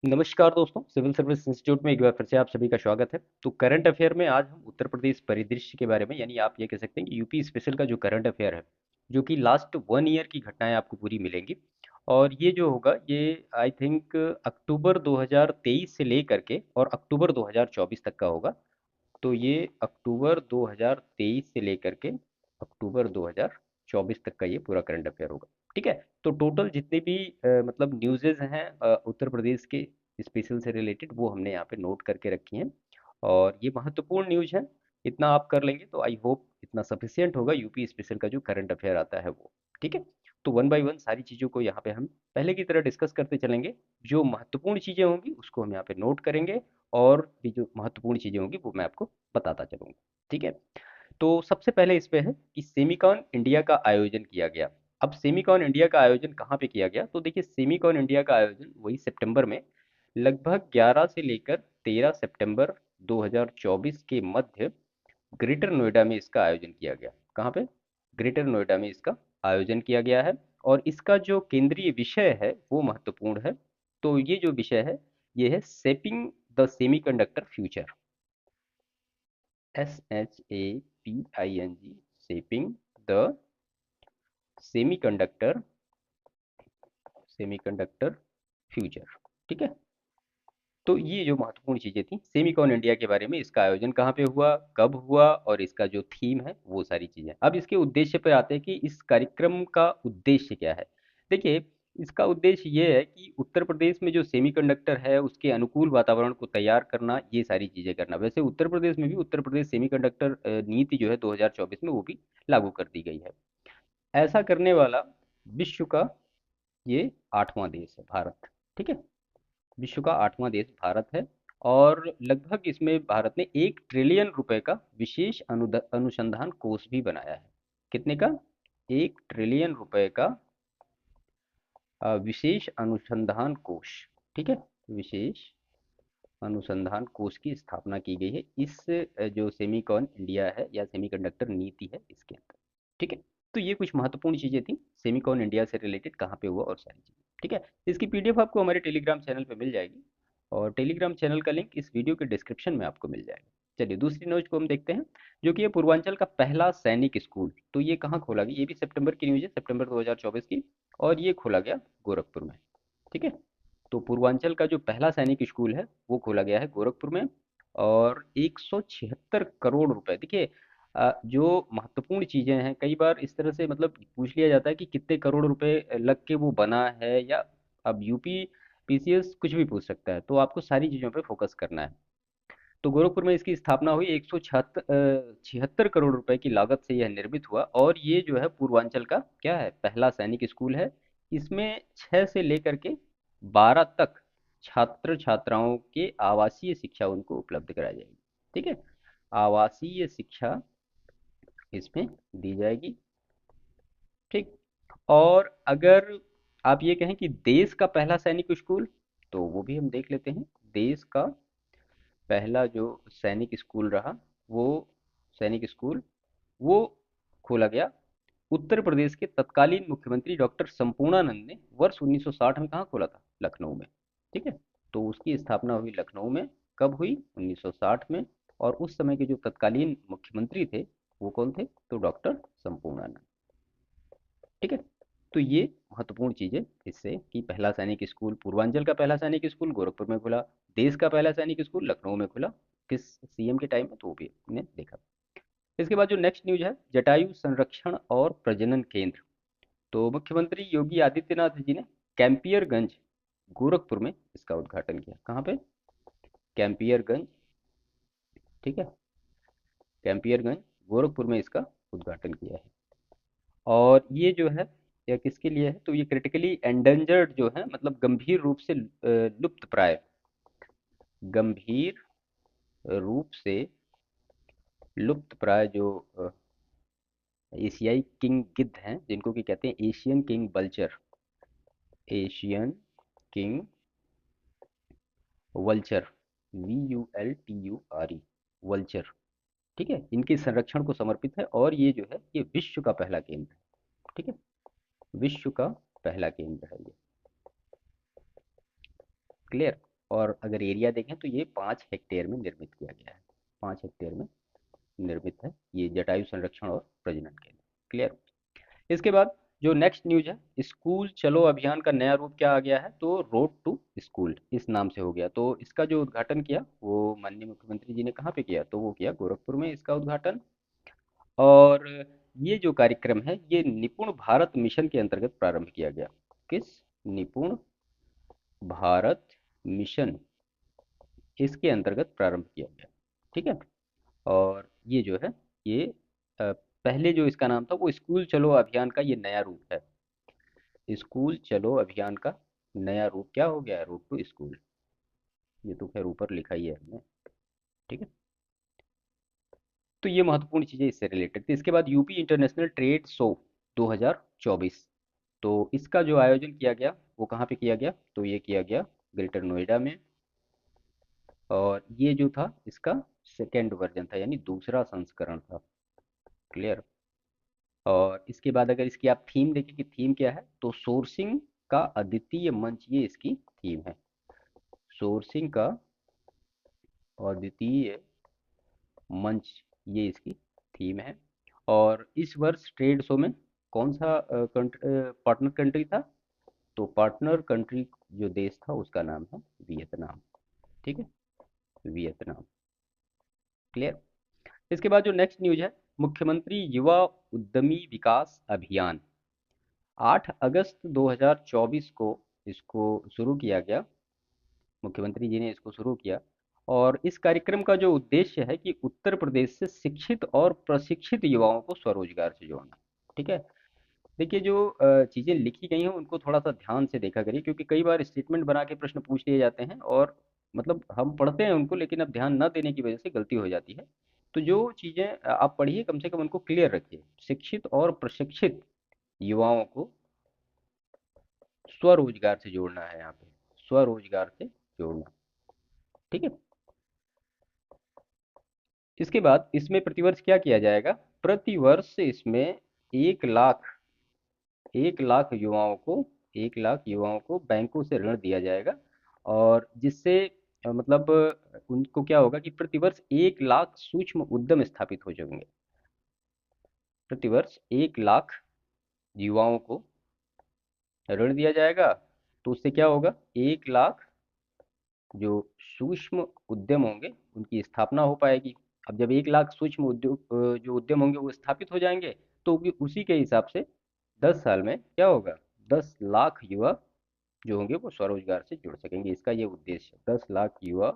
नमस्कार दोस्तों, civil service institute में एक बार फिर से आप सभी का स्वागत है। तो करंट अफेयर में आज हम उत्तर प्रदेश परिदृश्य के बारे में, यानी आप ये कह सकते हैं कि यूपी स्पेशल का जो करंट अफेयर है, जो कि लास्ट 1 ईयर की घटनाएं आपको पूरी मिलेंगी। और ये जो होगा ये आई थिंक अक्टूबर 2023 से लेकर के और अक्टूबर 2024 तक का होगा। तो ये अक्टूबर 2023 से लेकर के अक्टूबर 2024 तक का ये पूरा करंट अफेयर होगा। ठीक है। तो टोटल जितने भी मतलब न्यूज़ेज हैं उत्तर प्रदेश के स्पेशल से रिलेटेड, वो हमने यहाँ पे नोट करके रखी हैं। और ये महत्वपूर्ण न्यूज़ है। इतना आप कर लेंगे तो आई होप इतना सफिशियंट होगा यूपी स्पेशल का जो करंट अफेयर आता है वो। ठीक है। तो वन बाय वन सारी चीज़ों को यहाँ पे हम पहले की तरह डिस्कस करते चलेंगे। जो महत्वपूर्ण चीज़ें होंगी उसको हम यहाँ पे नोट करेंगे, और भी जो महत्वपूर्ण चीज़ें होंगी वो मैं आपको बताता चलूँगा। ठीक है। तो सबसे पहले इस पे है कि सेमिकॉन इंडिया का आयोजन किया गया। अब सेमिकॉन इंडिया का आयोजन कहाँ पे किया गया? तो देखिए, सेमिकॉन इंडिया का आयोजन वही सितंबर में लगभग 11 से लेकर 13 सितंबर 2024 के मध्य ग्रेटर नोएडा में इसका आयोजन किया गया। कहाँ पे? ग्रेटर नोएडा में इसका आयोजन किया गया है। और इसका जो केंद्रीय विषय है वो महत्वपूर्ण है। तो ये जो विषय है ये है shaping the semiconductor future. SHAPING, shaping the semiconductor semiconductor future. ठीक है। तो ये जो महत्वपूर्ण चीजें थी सेमिकॉन इंडिया के बारे में, इसका आयोजन कहाँ पे हुआ, कब हुआ, और इसका जो थीम है वो सारी चीजें। अब इसके उद्देश्य पे आते हैं कि इस कार्यक्रम का उद्देश्य क्या है। देखिए, इसका उद्देश्य ये है कि उत्तर प्रदेश में जो सेमीकंडक्टर है उसके अनुकूल वातावरण को तैयार करना, ये सारी चीजें करना। वैसे उत्तर प्रदेश में भी उत्तर प्रदेश सेमीकंडक्टर नीति जो है 2024 में वो भी लागू कर दी गई है। ऐसा करने वाला विश्व का ये 8वां देश है भारत। ठीक है। विश्व का 8वां देश भारत है। और लगभग इसमें भारत ने 1 ट्रिलियन रुपए का विशेष अनुसंधान कोष भी बनाया है। कितने का? 1 ट्रिलियन रुपए का विशेष अनुसंधान कोष। ठीक है। विशेष अनुसंधान कोष की स्थापना की गई है इस जो सेमीकॉन इंडिया है या सेमीकंडक्टर नीति है इसके अंदर। ठीक है। तो ये कुछ महत्वपूर्ण चीजें थी सेमीकॉन इंडिया से रिलेटेड, कहाँ पे हुआ और सारी चीजें। ठीक है। इसकी पीडीएफ आपको हमारे टेलीग्राम चैनल पे मिल जाएगी, और टेलीग्राम चैनल का लिंक इस वीडियो के डिस्क्रिप्शन में आपको मिल जाएगा। चलिए दूसरी न्यूज को हम देखते हैं, जो कि है पूर्वांचल का पहला सैनिक स्कूल। तो ये कहाँ खोला गया? ये भी सितंबर की न्यूज है, सितंबर 2024 की। और ये खोला गया गोरखपुर में। ठीक है। तो पूर्वांचल का जो पहला सैनिक स्कूल है वो खोला गया है गोरखपुर में। और 176 करोड़ रुपए। देखिए, जो महत्वपूर्ण चीजें हैं कई बार इस तरह से मतलब पूछ लिया जाता है कि कितने करोड़ रुपए लग के वो बना है, या अब यूपी पीसीएस कुछ भी पूछ सकता है, तो आपको सारी चीजों पे फोकस करना है। तो गोरखपुर में इसकी स्थापना हुई, 176 करोड़ रुपए की लागत से यह निर्मित हुआ। और ये जो है पूर्वांचल का क्या है, पहला सैनिक स्कूल है। इसमें 6 से लेकर के 12 तक छात्र छात्राओं के आवासीय शिक्षा उनको उपलब्ध कराई जाएगी। ठीक है। आवासीय शिक्षा इसमें दी जाएगी। ठीक। और अगर आप ये कहें कि देश का पहला सैनिक स्कूल, तो वो भी हम देख लेते हैं। देश का पहला जो सैनिक स्कूल रहा, वो सैनिक स्कूल वो खोला गया उत्तर प्रदेश के तत्कालीन मुख्यमंत्री डॉक्टर संपूर्णानंद ने वर्ष 1960 में। कहाँ खोला था? लखनऊ में। ठीक है। तो उसकी स्थापना हुई लखनऊ में। कब हुई? 1960 में। और उस समय के जो तत्कालीन मुख्यमंत्री थे वो कौन थे? तो डॉक्टर संपूर्णानंद। ठीक है। तो ये महत्वपूर्ण चीजें इससे कि पहला सैनिक स्कूल, पूर्वांचल का पहला सैनिक स्कूल गोरखपुर में खुला, देश का पहला सैनिक स्कूल लखनऊ में खुला। किस सीएम के टाइम में? तो वो भी हमने देखा। इसके बाद जो नेक्स्ट न्यूज है, जटायु संरक्षण और प्रजनन केंद्र। तो मुख्यमंत्री योगी आदित्यनाथ जी ने कैंपियरगंज गोरखपुर में इसका उद्घाटन किया। कहाँ पे? कैंपियरगंज। ठीक है। कैंपियरगंज गोरखपुर में इसका उद्घाटन किया है। और ये जो है यह किसके लिए है? तो ये क्रिटिकली एंडेंजर्ड जो है, मतलब गंभीर रूप से लुप्त प्राय, गंभीर रूप से लुप्त प्राय जो एशियाई किंग गिद्ध हैं, जिनको कि कहते हैं Asian king vulture, Asian king vulture, VULTURE, vulture. ठीक है। इनके संरक्षण को समर्पित है। और ये जो है ये विश्व का पहला केंद्र है। ठीक है। विश्व का पहला केंद्र है ये। क्लियर? और अगर एरिया देखें तो ये 5 हेक्टेयर में निर्मित किया गया है। 5 हेक्टेयर में निर्मित है ये जटायु संरक्षण और प्रजनन केंद्र। क्लियर। इसके बाद जो नेक्स्ट न्यूज है, स्कूल चलो अभियान का नया रूप क्या आ गया है, तो रोड टू स्कूल इस नाम से हो गया। तो इसका जो उद्घाटन किया वो माननीय मुख्यमंत्री जी ने कहाँ पे किया, तो वो किया गोरखपुर में इसका उद्घाटन। और ये जो कार्यक्रम है ये निपुण भारत मिशन के अंतर्गत प्रारंभ किया गया। किस, निपुण भारत मिशन, इसके अंतर्गत प्रारंभ किया गया। ठीक है। और ये जो है ये पहले जो इसका नाम था वो स्कूल चलो अभियान का ये नया रूप है। स्कूल चलो अभियान का नया रूप क्या हो गया है, रूट टू स्कूल। ये तो खैर ऊपर लिखा ही है हमने। ठीक है। तो ये महत्वपूर्ण चीज़ें इससे रिलेटेड थी। इसके बाद यूपी इंटरनेशनल ट्रेड शो 2024, तो इसका जो आयोजन किया गया वो कहाँ पे किया गया, तो ये किया गया ग्रेटर नोएडा में। और ये जो था इसका सेकेंड वर्जन था, यानी दूसरा संस्करण था। क्लियर। और इसके बाद अगर इसकी आप थीम देखें कि थीम क्या है, तो सोर्सिंग का अद्वितीय मंच, ये इसकी थीम है। सोर्सिंग का अद्वितीय मंच, ये इसकी थीम है। और इस वर्ष ट्रेड शो में कौन सा पार्टनर कंट्री था, तो पार्टनर कंट्री जो देश था उसका नाम है वियतनाम। ठीक है, वियतनाम। क्लियर। इसके बाद जो नेक्स्ट न्यूज है, मुख्यमंत्री युवा उद्यमी विकास अभियान 8 अगस्त 2024 को इसको शुरू किया गया। मुख्यमंत्री जी ने इसको शुरू किया। और इस कार्यक्रम का जो उद्देश्य है कि उत्तर प्रदेश से शिक्षित और प्रशिक्षित युवाओं को स्वरोजगार से जोड़ना। ठीक है। देखिए जो चीज़ें लिखी गई हैं उनको थोड़ा सा ध्यान से देखा करिए, क्योंकि कई बार स्टेटमेंट बना के प्रश्न पूछ लिए जाते हैं और मतलब हम पढ़ते हैं उनको लेकिन अब ध्यान न देने की वजह से गलती हो जाती है। तो जो चीज़ें आप पढ़िए कम से कम उनको क्लियर रखिए। शिक्षित और प्रशिक्षित युवाओं को स्वरोजगार से जोड़ना है, यहाँ पे स्वरोजगार से जोड़ना। ठीक है। इसके बाद इसमें प्रतिवर्ष क्या किया जाएगा, प्रतिवर्ष इसमें 1 लाख 1 लाख युवाओं को 1 लाख युवाओं को बैंकों से ऋण दिया जाएगा। और जिससे मतलब उनको क्या होगा कि प्रतिवर्ष 1 लाख सूक्ष्म उद्यम स्थापित हो जाएंगे। प्रतिवर्ष 1 लाख युवाओं को ऋण दिया जाएगा, तो उससे क्या होगा, 1 लाख जो सूक्ष्म उद्यम होंगे उनकी स्थापना हो पाएगी। अब जब 1 लाख सूक्ष्म उद्योग जो उद्यम होंगे वो स्थापित हो जाएंगे, तो उसी के हिसाब से 10 साल में क्या होगा, 10 लाख युवा जो होंगे वो स्वरोजगार से जुड़ सकेंगे। इसका ये उद्देश्य है, 10 लाख युवा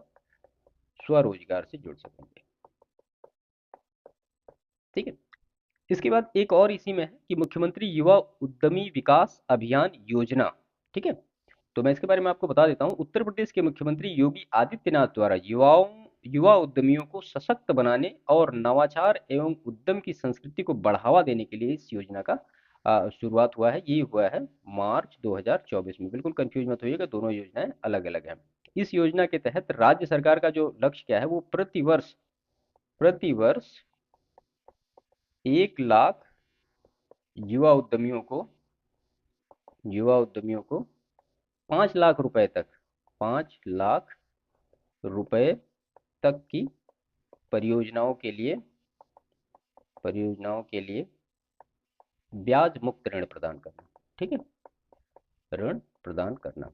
स्वरोजगार से जुड़ सकेंगे। ठीक है। इसके बाद एक और इसी में है कि मुख्यमंत्री युवा उद्यमी विकास अभियान योजना। ठीक है। तो मैं इसके बारे में आपको बता देता हूँ। उत्तर प्रदेश के मुख्यमंत्री योगी आदित्यनाथ द्वारा युवा उद्यमियों को सशक्त बनाने और नवाचार एवं उद्यम की संस्कृति को बढ़ावा देने के लिए इस योजना का शुरुआत हुआ है। ये हुआ है मार्च 2024 में। बिल्कुल कंफ्यूज मत होइएगा, दोनों योजनाएं अलग अलग हैं। इस योजना के तहत राज्य सरकार का जो लक्ष्य क्या है, वो प्रतिवर्ष 1 लाख युवा उद्यमियों को युवा उद्यमियों को 5 लाख रुपए तक 5 लाख रुपए तक की परियोजनाओं के लिए ब्याज मुक्त ऋण प्रदान करना। ठीक है, ऋण प्रदान करना।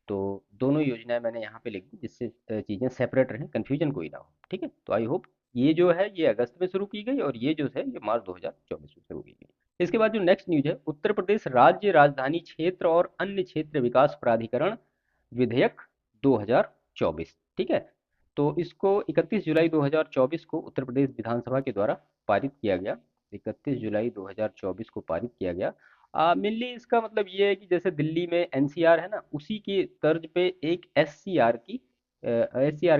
तो दोनों योजनाएं मैंने यहाँ पे लिख दी जिससे चीज़ें सेपरेट रहें, कंफ्यूजन कोई ना हो। ठीक है। तो आई होप ये जो है ये अगस्त में शुरू की गई और ये जो है ये मार्च 2024 में शुरू की गई। इसके बाद जो नेक्स्ट न्यूज है, उत्तर प्रदेश राज्य राजधानी क्षेत्र और अन्य क्षेत्र विकास प्राधिकरण विधेयक 2024। ठीक है। तो इसको 31 जुलाई 2024 को उत्तर प्रदेश विधानसभा के द्वारा पारित किया गया। 31 जुलाई 2024 को पारित किया गया। मेनली इसका मतलब ये है कि जैसे दिल्ली में एनसीआर है ना, उसी की तर्ज पे एक एससीआर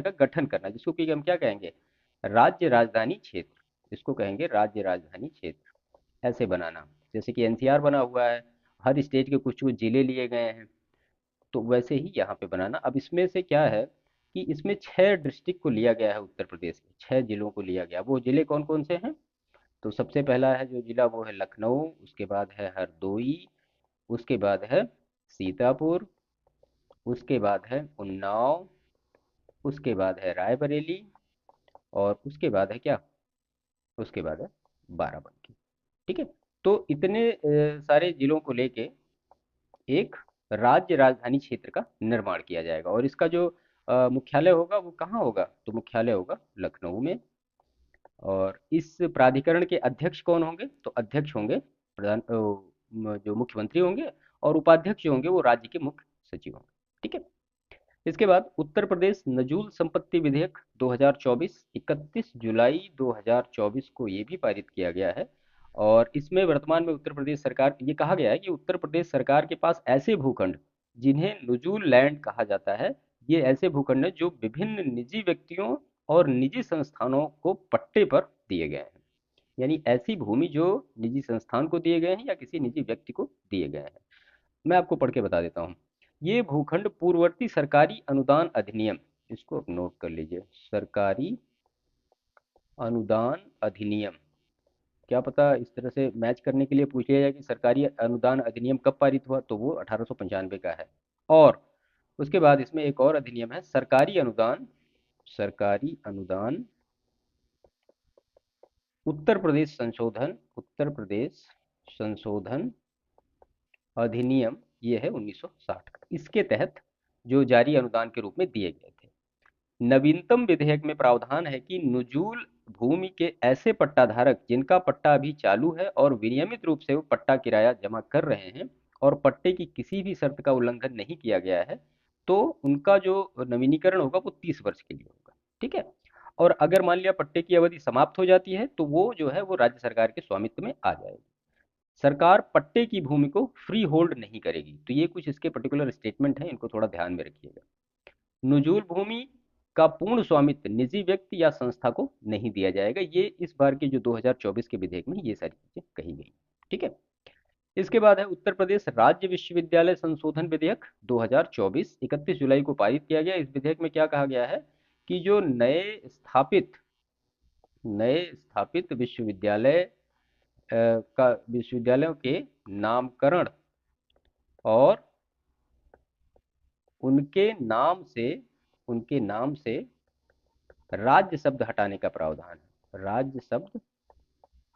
का गठन करना, जिसको कि हम क्या कहेंगे, राज्य राजधानी क्षेत्र। इसको कहेंगे राज्य राजधानी क्षेत्र। ऐसे बनाना, जैसे कि एनसीआर बना हुआ है, हर स्टेट के कुछ कुछ जिले लिए गए हैं, तो वैसे ही यहाँ पे बनाना। अब इसमें से क्या है कि इसमें 6 डिस्ट्रिक्ट को लिया गया है, उत्तर प्रदेश के 6 जिलों को लिया गया। वो जिले कौन कौन से हैं, तो सबसे पहला है जो जिला वो है लखनऊ, उसके बाद है हरदोई, उसके बाद है सीतापुर, उसके बाद है उन्नाव, उसके बाद है रायबरेली, और उसके बाद है क्या, उसके बाद है बाराबंकी। ठीक है। तो इतने सारे जिलों को लेके एक राज्य राजधानी क्षेत्र का निर्माण किया जाएगा, और इसका जो मुख्यालय होगा वो कहाँ होगा, तो मुख्यालय होगा लखनऊ में। और इस प्राधिकरण के अध्यक्ष कौन होंगे, तो अध्यक्ष होंगे जो मुख्यमंत्री होंगे, और उपाध्यक्ष जो होंगे वो राज्य के मुख्य सचिव होंगे। ठीक है। इसके बाद उत्तर प्रदेश नजूल संपत्ति विधेयक 2024 31 जुलाई 2024 को ये भी पारित किया गया है। और इसमें वर्तमान में उत्तर प्रदेश सरकार, ये कहा गया है कि उत्तर प्रदेश सरकार के पास ऐसे भूखंड जिन्हें नजूल लैंड कहा जाता है, ये ऐसे भूखंड हैं जो विभिन्न निजी व्यक्तियों और निजी संस्थानों को पट्टे पर दिए गए हैं। यानी ऐसी भूमि जो निजी संस्थान को दिए गए हैं या किसी निजी व्यक्ति को दिए गए हैं। मैं आपको पढ़ के बता देता हूँ। ये भूखंड पूर्ववर्ती सरकारी अनुदान अधिनियम, इसको आप नोट कर लीजिए, सरकारी अनुदान अधिनियम। क्या पता इस तरह से मैच करने के लिए पूछ लिया जाए कि सरकारी अनुदान अधिनियम कब पारित हुआ, तो वो 1895 का है। और उसके बाद इसमें एक और अधिनियम है, सरकारी अनुदान उत्तर प्रदेश संशोधन अधिनियम, ये है 1960 का। इसके तहत जो जारी अनुदान के रूप में दिए गए थे। नवीनतम विधेयक में प्रावधान है कि नुजूल भूमि के ऐसे पट्टाधारक जिनका पट्टा अभी चालू है और विनियमित रूप से वो पट्टा किराया जमा कर रहे हैं और पट्टे की किसी भी शर्त का उल्लंघन नहीं किया गया है, तो उनका जो नवीनीकरण होगा वो 30 वर्ष के लिए होगा। ठीक है। और अगर मान लिया पट्टे की अवधि समाप्त हो जाती है, तो वो जो है वो राज्य सरकार के स्वामित्व में आ जाएगी। सरकार पट्टे की भूमि को फ्री होल्ड नहीं करेगी। तो ये कुछ इसके पर्टिकुलर स्टेटमेंट हैं, इनको थोड़ा ध्यान में रखिएगा। नजूल भूमि का पूर्ण स्वामित्व निजी व्यक्ति या संस्था को नहीं दिया जाएगा। ये इस बार के जो 2024 के विधेयक में ये सारी चीजें कही गई। ठीक है। इसके बाद है उत्तर प्रदेश राज्य विश्वविद्यालय संशोधन विधेयक 2024 31 जुलाई को पारित किया गया। इस विधेयक में क्या कहा गया है कि जो नए स्थापित विश्वविद्यालय का विश्वविद्यालयों के नामकरण और उनके नाम से राज्य शब्द हटाने का प्रावधान है। राज्य शब्द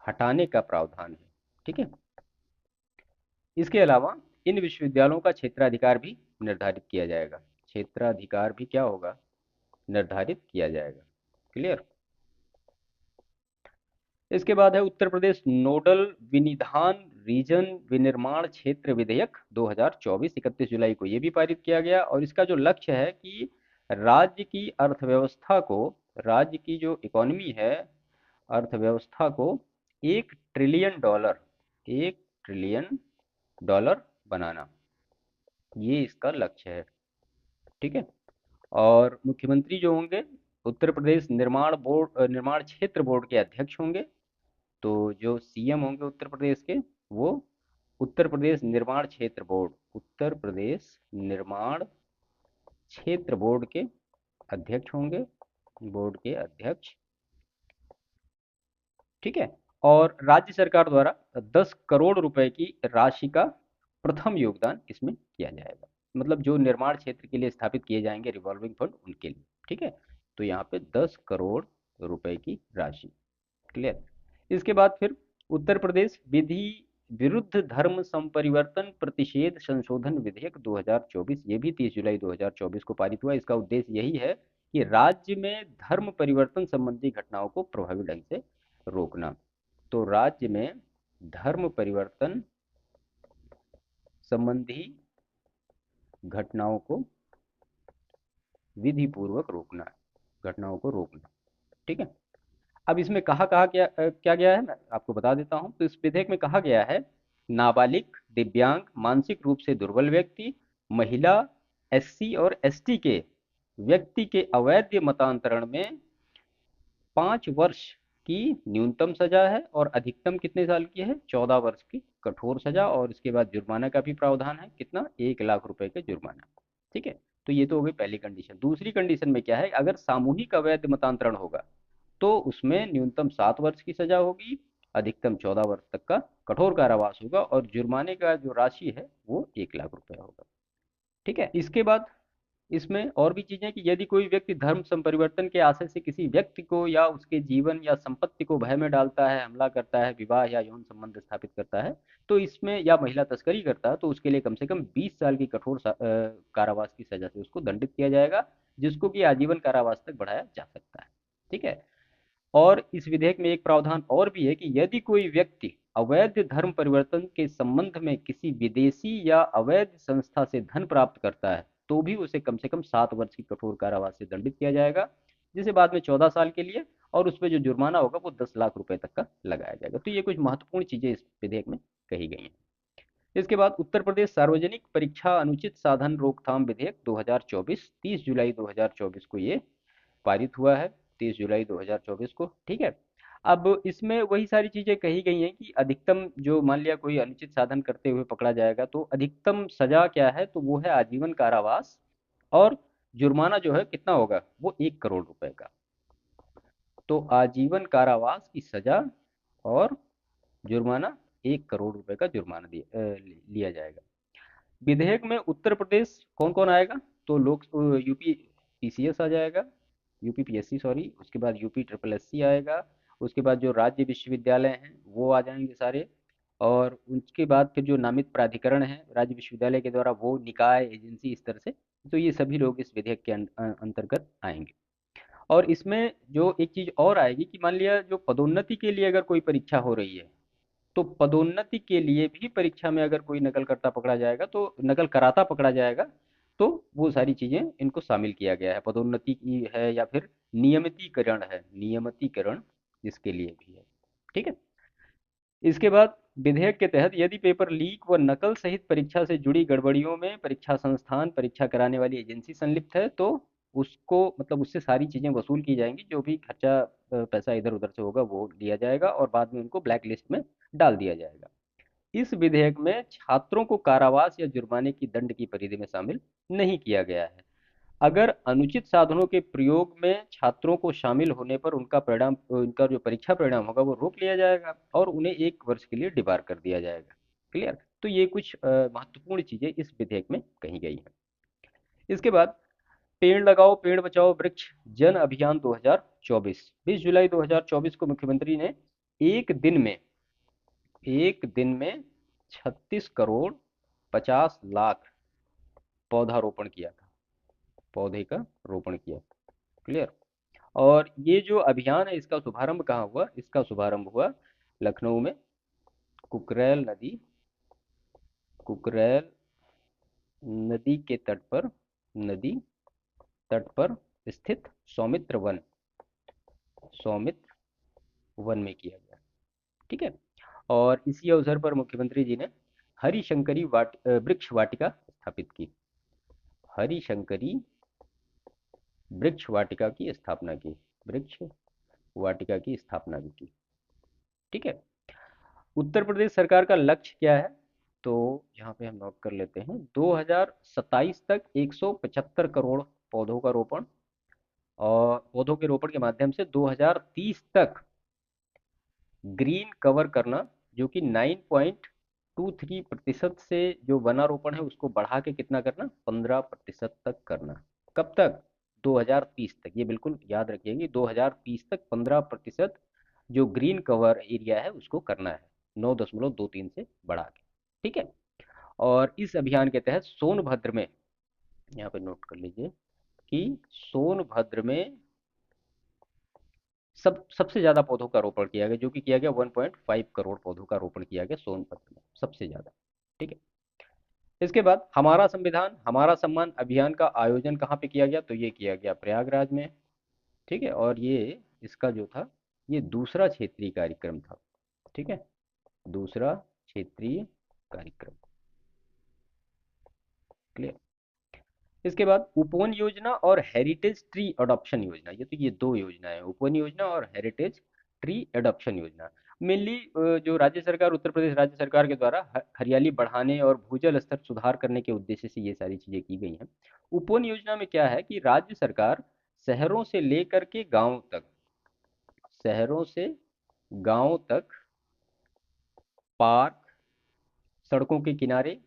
हटाने का प्रावधान है। ठीक है। इसके अलावा इन विश्वविद्यालयों का क्षेत्राधिकार भी निर्धारित किया जाएगा। क्षेत्राधिकार भी क्या होगा, निर्धारित किया जाएगा। क्लियर। इसके बाद है उत्तर प्रदेश नोडल विनिधान रीजन विनिर्माण क्षेत्र विधेयक 2024 31 जुलाई को ये भी पारित किया गया। और इसका जो लक्ष्य है कि राज्य की अर्थव्यवस्था को, राज्य की जो इकोनॉमी है, अर्थव्यवस्था को 1 ट्रिलियन डॉलर, 1 ट्रिलियन डॉलर बनाना, ये इसका लक्ष्य है। ठीक है। और मुख्यमंत्री जो होंगे उत्तर प्रदेश निर्माण क्षेत्र बोर्ड के अध्यक्ष होंगे। तो जो सीएम होंगे उत्तर प्रदेश के, वो उत्तर प्रदेश निर्माण क्षेत्र बोर्ड के अध्यक्ष होंगे, बोर्ड के अध्यक्ष। ठीक है। और राज्य सरकार द्वारा 10 करोड़ रुपए की राशि का प्रथम योगदान इसमें किया जाएगा। मतलब जो निर्माण क्षेत्र के लिए स्थापित किए जाएंगे रिवॉल्विंग फंड, उनके लिए। ठीक है। तो यहाँ पे 10 करोड़ रुपए की राशि। क्लियर। इसके बाद फिर उत्तर प्रदेश विधि विरुद्ध धर्म संपरिवर्तन प्रतिषेध संशोधन विधेयक 2024, ये भी 30 जुलाई 2024 को पारित हुआ। इसका उद्देश्य यही है कि राज्य में धर्म परिवर्तन संबंधी घटनाओं को प्रभावी ढंग से रोकना। तो राज्य में धर्म परिवर्तन संबंधी घटनाओं को विधि पूर्वक रोकना, घटनाओं को रोकना। ठीक है। अब इसमें कहा क्या गया है, मैं आपको बता देता हूं। तो इस विधेयक में कहा गया है, नाबालिग, दिव्यांग, मानसिक रूप से दुर्बल व्यक्ति, महिला, एससी और एसटी के व्यक्ति के अवैध मतांतरण में 5 वर्ष की न्यूनतम सजा है, और अधिकतम कितने साल की है, 14 वर्ष की कठोर सजा। और इसके बाद जुर्माना का भी प्रावधान है, कितना, 1 लाख रुपए का जुर्माना। ठीक है। तो ये तो हो गई पहली कंडीशन। दूसरी कंडीशन में क्या है, अगर सामूहिक अवैध मतांतरण होगा तो उसमें न्यूनतम 7 वर्ष की सजा होगी, अधिकतम 14 वर्ष तक का कठोर कारावास होगा, और जुर्माने का जो राशि है वो 1 लाख रुपए होगा। ठीक है। इसके बाद इसमें और भी चीजें कि यदि कोई व्यक्ति धर्म संपरिवर्तन के आशय से किसी व्यक्ति को या उसके जीवन या संपत्ति को भय में डालता है, हमला करता है, विवाह या यौन संबंध स्थापित करता है, तो इसमें या महिला तस्करी करता है, तो उसके लिए कम से कम 20 साल की कठोर कारावास की सजा से उसको दंडित किया जाएगा, जिसको कि आजीवन कारावास तक बढ़ाया जा सकता है। ठीक है। और इस विधेयक में एक प्रावधान और भी है कि यदि कोई व्यक्ति अवैध धर्म परिवर्तन के संबंध में किसी विदेशी या अवैध संस्था से धन प्राप्त करता है, तो भी उसे कम से कम 7 वर्ष की कठोर कारावास से दंडित किया जाएगा, जिसे बाद में 14 साल के लिए, और उस पर जो जुर्माना होगा वो 10 लाख रुपए तक का लगाया जाएगा। तो ये कुछ महत्वपूर्ण चीजें इस विधेयक में कही गई हैं। इसके बाद उत्तर प्रदेश सार्वजनिक परीक्षा अनुचित साधन रोकथाम विधेयक 2024 30 जुलाई 2024 को ये पारित हुआ है, 30 जुलाई 2024 को। ठीक है। अब इसमें वही सारी चीजें कही गई हैं कि अधिकतम जो मान लिया कोई अनुचित साधन करते हुए पकड़ा जाएगा तो अधिकतम सजा क्या है, तो वो है आजीवन कारावास, और जुर्माना जो है कितना होगा, वो 1 करोड़ रुपए का। तो आजीवन कारावास की सजा और जुर्माना 1 करोड़ रुपए का जुर्माना लिया जाएगा। विधेयक में उत्तर प्रदेश कौन कौन आएगा, तो लोग यूपी पीसीएस आ जाएगा, यूपी पीएससी सॉरी, उसके बाद यूपी ट्रिपल एससी आएगा, उसके बाद जो राज्य विश्वविद्यालय हैं वो आ जाएंगे सारे, और उसके बाद फिर जो नामित प्राधिकरण है राज्य विश्वविद्यालय के द्वारा, वो निकाय एजेंसी इस तरह से, तो ये सभी लोग इस विधेयक के अंतर्गत आएंगे। और इसमें जो एक चीज और आएगी कि मान लिया जो पदोन्नति के लिए अगर कोई परीक्षा हो रही है, तो पदोन्नति के लिए भी परीक्षा में अगर कोई नकल करता पकड़ा जाएगा, तो नकल कराता पकड़ा जाएगा, तो वो सारी चीजें इनको शामिल किया गया है। पदोन्नति की है या फिर नियमितीकरण है, नियमितीकरण इसके लिए भी है। ठीक है। इसके बाद विधेयक के तहत यदि पेपर लीक व नकल सहित परीक्षा से जुड़ी गड़बड़ियों में परीक्षा संस्थान परीक्षा कराने वाली एजेंसी संलिप्त है, तो उसको मतलब उससे सारी चीजें वसूल की जाएंगी, जो भी खर्चा पैसा इधर उधर से होगा वो लिया जाएगा, और बाद में उनको ब्लैक लिस्ट में डाल दिया जाएगा। इस विधेयक में छात्रों को कारावास या जुर्माने की दंड की परिधि में शामिल नहीं किया गया है। अगर अनुचित साधनों के प्रयोग में छात्रों को शामिल होने पर उनका जो परीक्षा परिणाम होगा वो रोक लिया जाएगा, और उन्हें 1 वर्ष के लिए डिबार कर दिया जाएगा। क्लियर। तो ये कुछ महत्वपूर्ण चीजें इस विधेयक में कही गई हैं। इसके बाद पेड़ लगाओ पेड़ बचाओ वृक्ष जन अभियान 2024 20 जुलाई 2024 को मुख्यमंत्री ने एक दिन में एक दिन में 36 करोड़ 50 लाख पौधारोपण किया था, पौधे का रोपण किया। क्लियर। और ये जो अभियान है इसका शुभारंभ कहाँ हुआ, इसका शुभारंभ हुआ लखनऊ में कुकरेल नदी के नदी तट पर स्थित सौमित्र वन में किया गया। ठीक है। और इसी अवसर पर मुख्यमंत्री जी ने हरिशंकरी वृक्ष वाटिका स्थापित की, हरिशंकरी वृक्ष वाटिका की स्थापना की, वृक्ष वाटिका की स्थापना भी की। ठीक है। उत्तर प्रदेश सरकार का लक्ष्य क्या है, तो यहाँ पे हम नोट कर लेते हैं 2027 तक 175 करोड़ पौधों का रोपण, और पौधों के रोपण के माध्यम से 2030 तक ग्रीन कवर करना, जो कि 9.23% से जो वनारोपण है उसको बढ़ा के कितना करना, 15% तक करना। कब तक, 2030 तक। ये बिल्कुल याद रखिएगा, 2030 तक 15% जो ग्रीन कवर एरिया है उसको करना है, 9.23 से बढ़ा के। ठीक है। और इस अभियान के तहत सोनभद्र में, यहाँ पे नोट कर लीजिए कि सोनभद्र में सबसे ज्यादा पौधों का रोपण किया गया, जो कि किया गया 1.5 करोड़ पौधों का रोपण किया गया सोनभद्र में, सबसे ज्यादा। ठीक है। इसके बाद हमारा संविधान हमारा सम्मान अभियान का आयोजन कहाँ पे किया गया, तो ये किया गया प्रयागराज में। ठीक है। और ये इसका जो था ये दूसरा क्षेत्रीय कार्यक्रम था। ठीक है। दूसरा क्षेत्रीय कार्यक्रम। क्लियर। इसके बाद उपवन योजना और हेरिटेज ट्री अडॉप्शन योजना, ये दो योजना है, उपवन योजना और हेरिटेज ट्री अडॉप्शन योजना। मेनली जो राज्य सरकार उत्तर प्रदेश राज्य सरकार के द्वारा हरियाली बढ़ाने और भूजल स्तर सुधार करने के उद्देश्य से ये सारी चीजें की गई हैं। उपवन योजना में क्या है कि राज्य सरकार शहरों से लेकर के गांवों तक, शहरों से गांवों तक पार्क, सड़कों के किनारे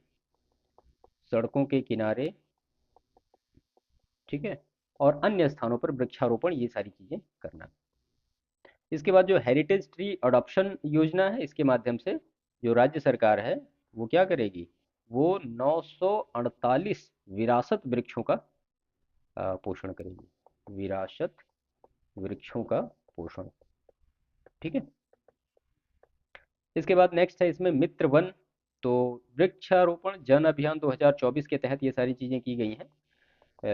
सड़कों के किनारे ठीक है, और अन्य स्थानों पर वृक्षारोपण, ये सारी चीजें करना। इसके बाद जो हेरिटेज ट्री अडॉप्शन योजना है, इसके माध्यम से जो राज्य सरकार है वो क्या करेगी, वो 948 विरासत वृक्षों का पोषण करेगी, विरासत वृक्षों का पोषण। ठीक है। इसके बाद नेक्स्ट है इसमें मित्र वन। तो वृक्षारोपण जन अभियान 2024 के तहत ये सारी चीजें की गई हैं।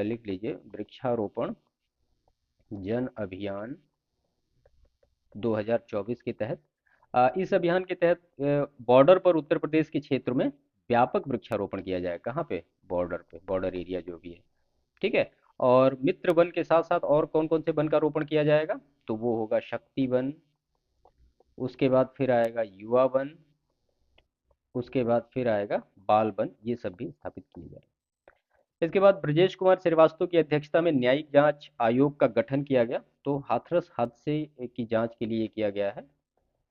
लिख लीजिए, वृक्षारोपण जन अभियान 2024 के तहत, इस अभियान के तहत बॉर्डर पर उत्तर प्रदेश के क्षेत्र में व्यापक वृक्षारोपण किया जाए। कहाँ पे, बॉर्डर पे, बॉर्डर एरिया जो भी है। ठीक है। और मित्र वन के साथ साथ और कौन कौन से वन का रोपण किया जाएगा, तो वो होगा शक्ति वन, उसके बाद फिर आएगा युवा वन, उसके बाद फिर आएगा बाल वन, ये सब भी स्थापित किए जाएंगे। इसके बाद ब्रजेश कुमार श्रीवास्तव की अध्यक्षता में न्यायिक जांच आयोग का गठन किया गया। तो हाथरस हादसे की जांच के लिए किया गया है।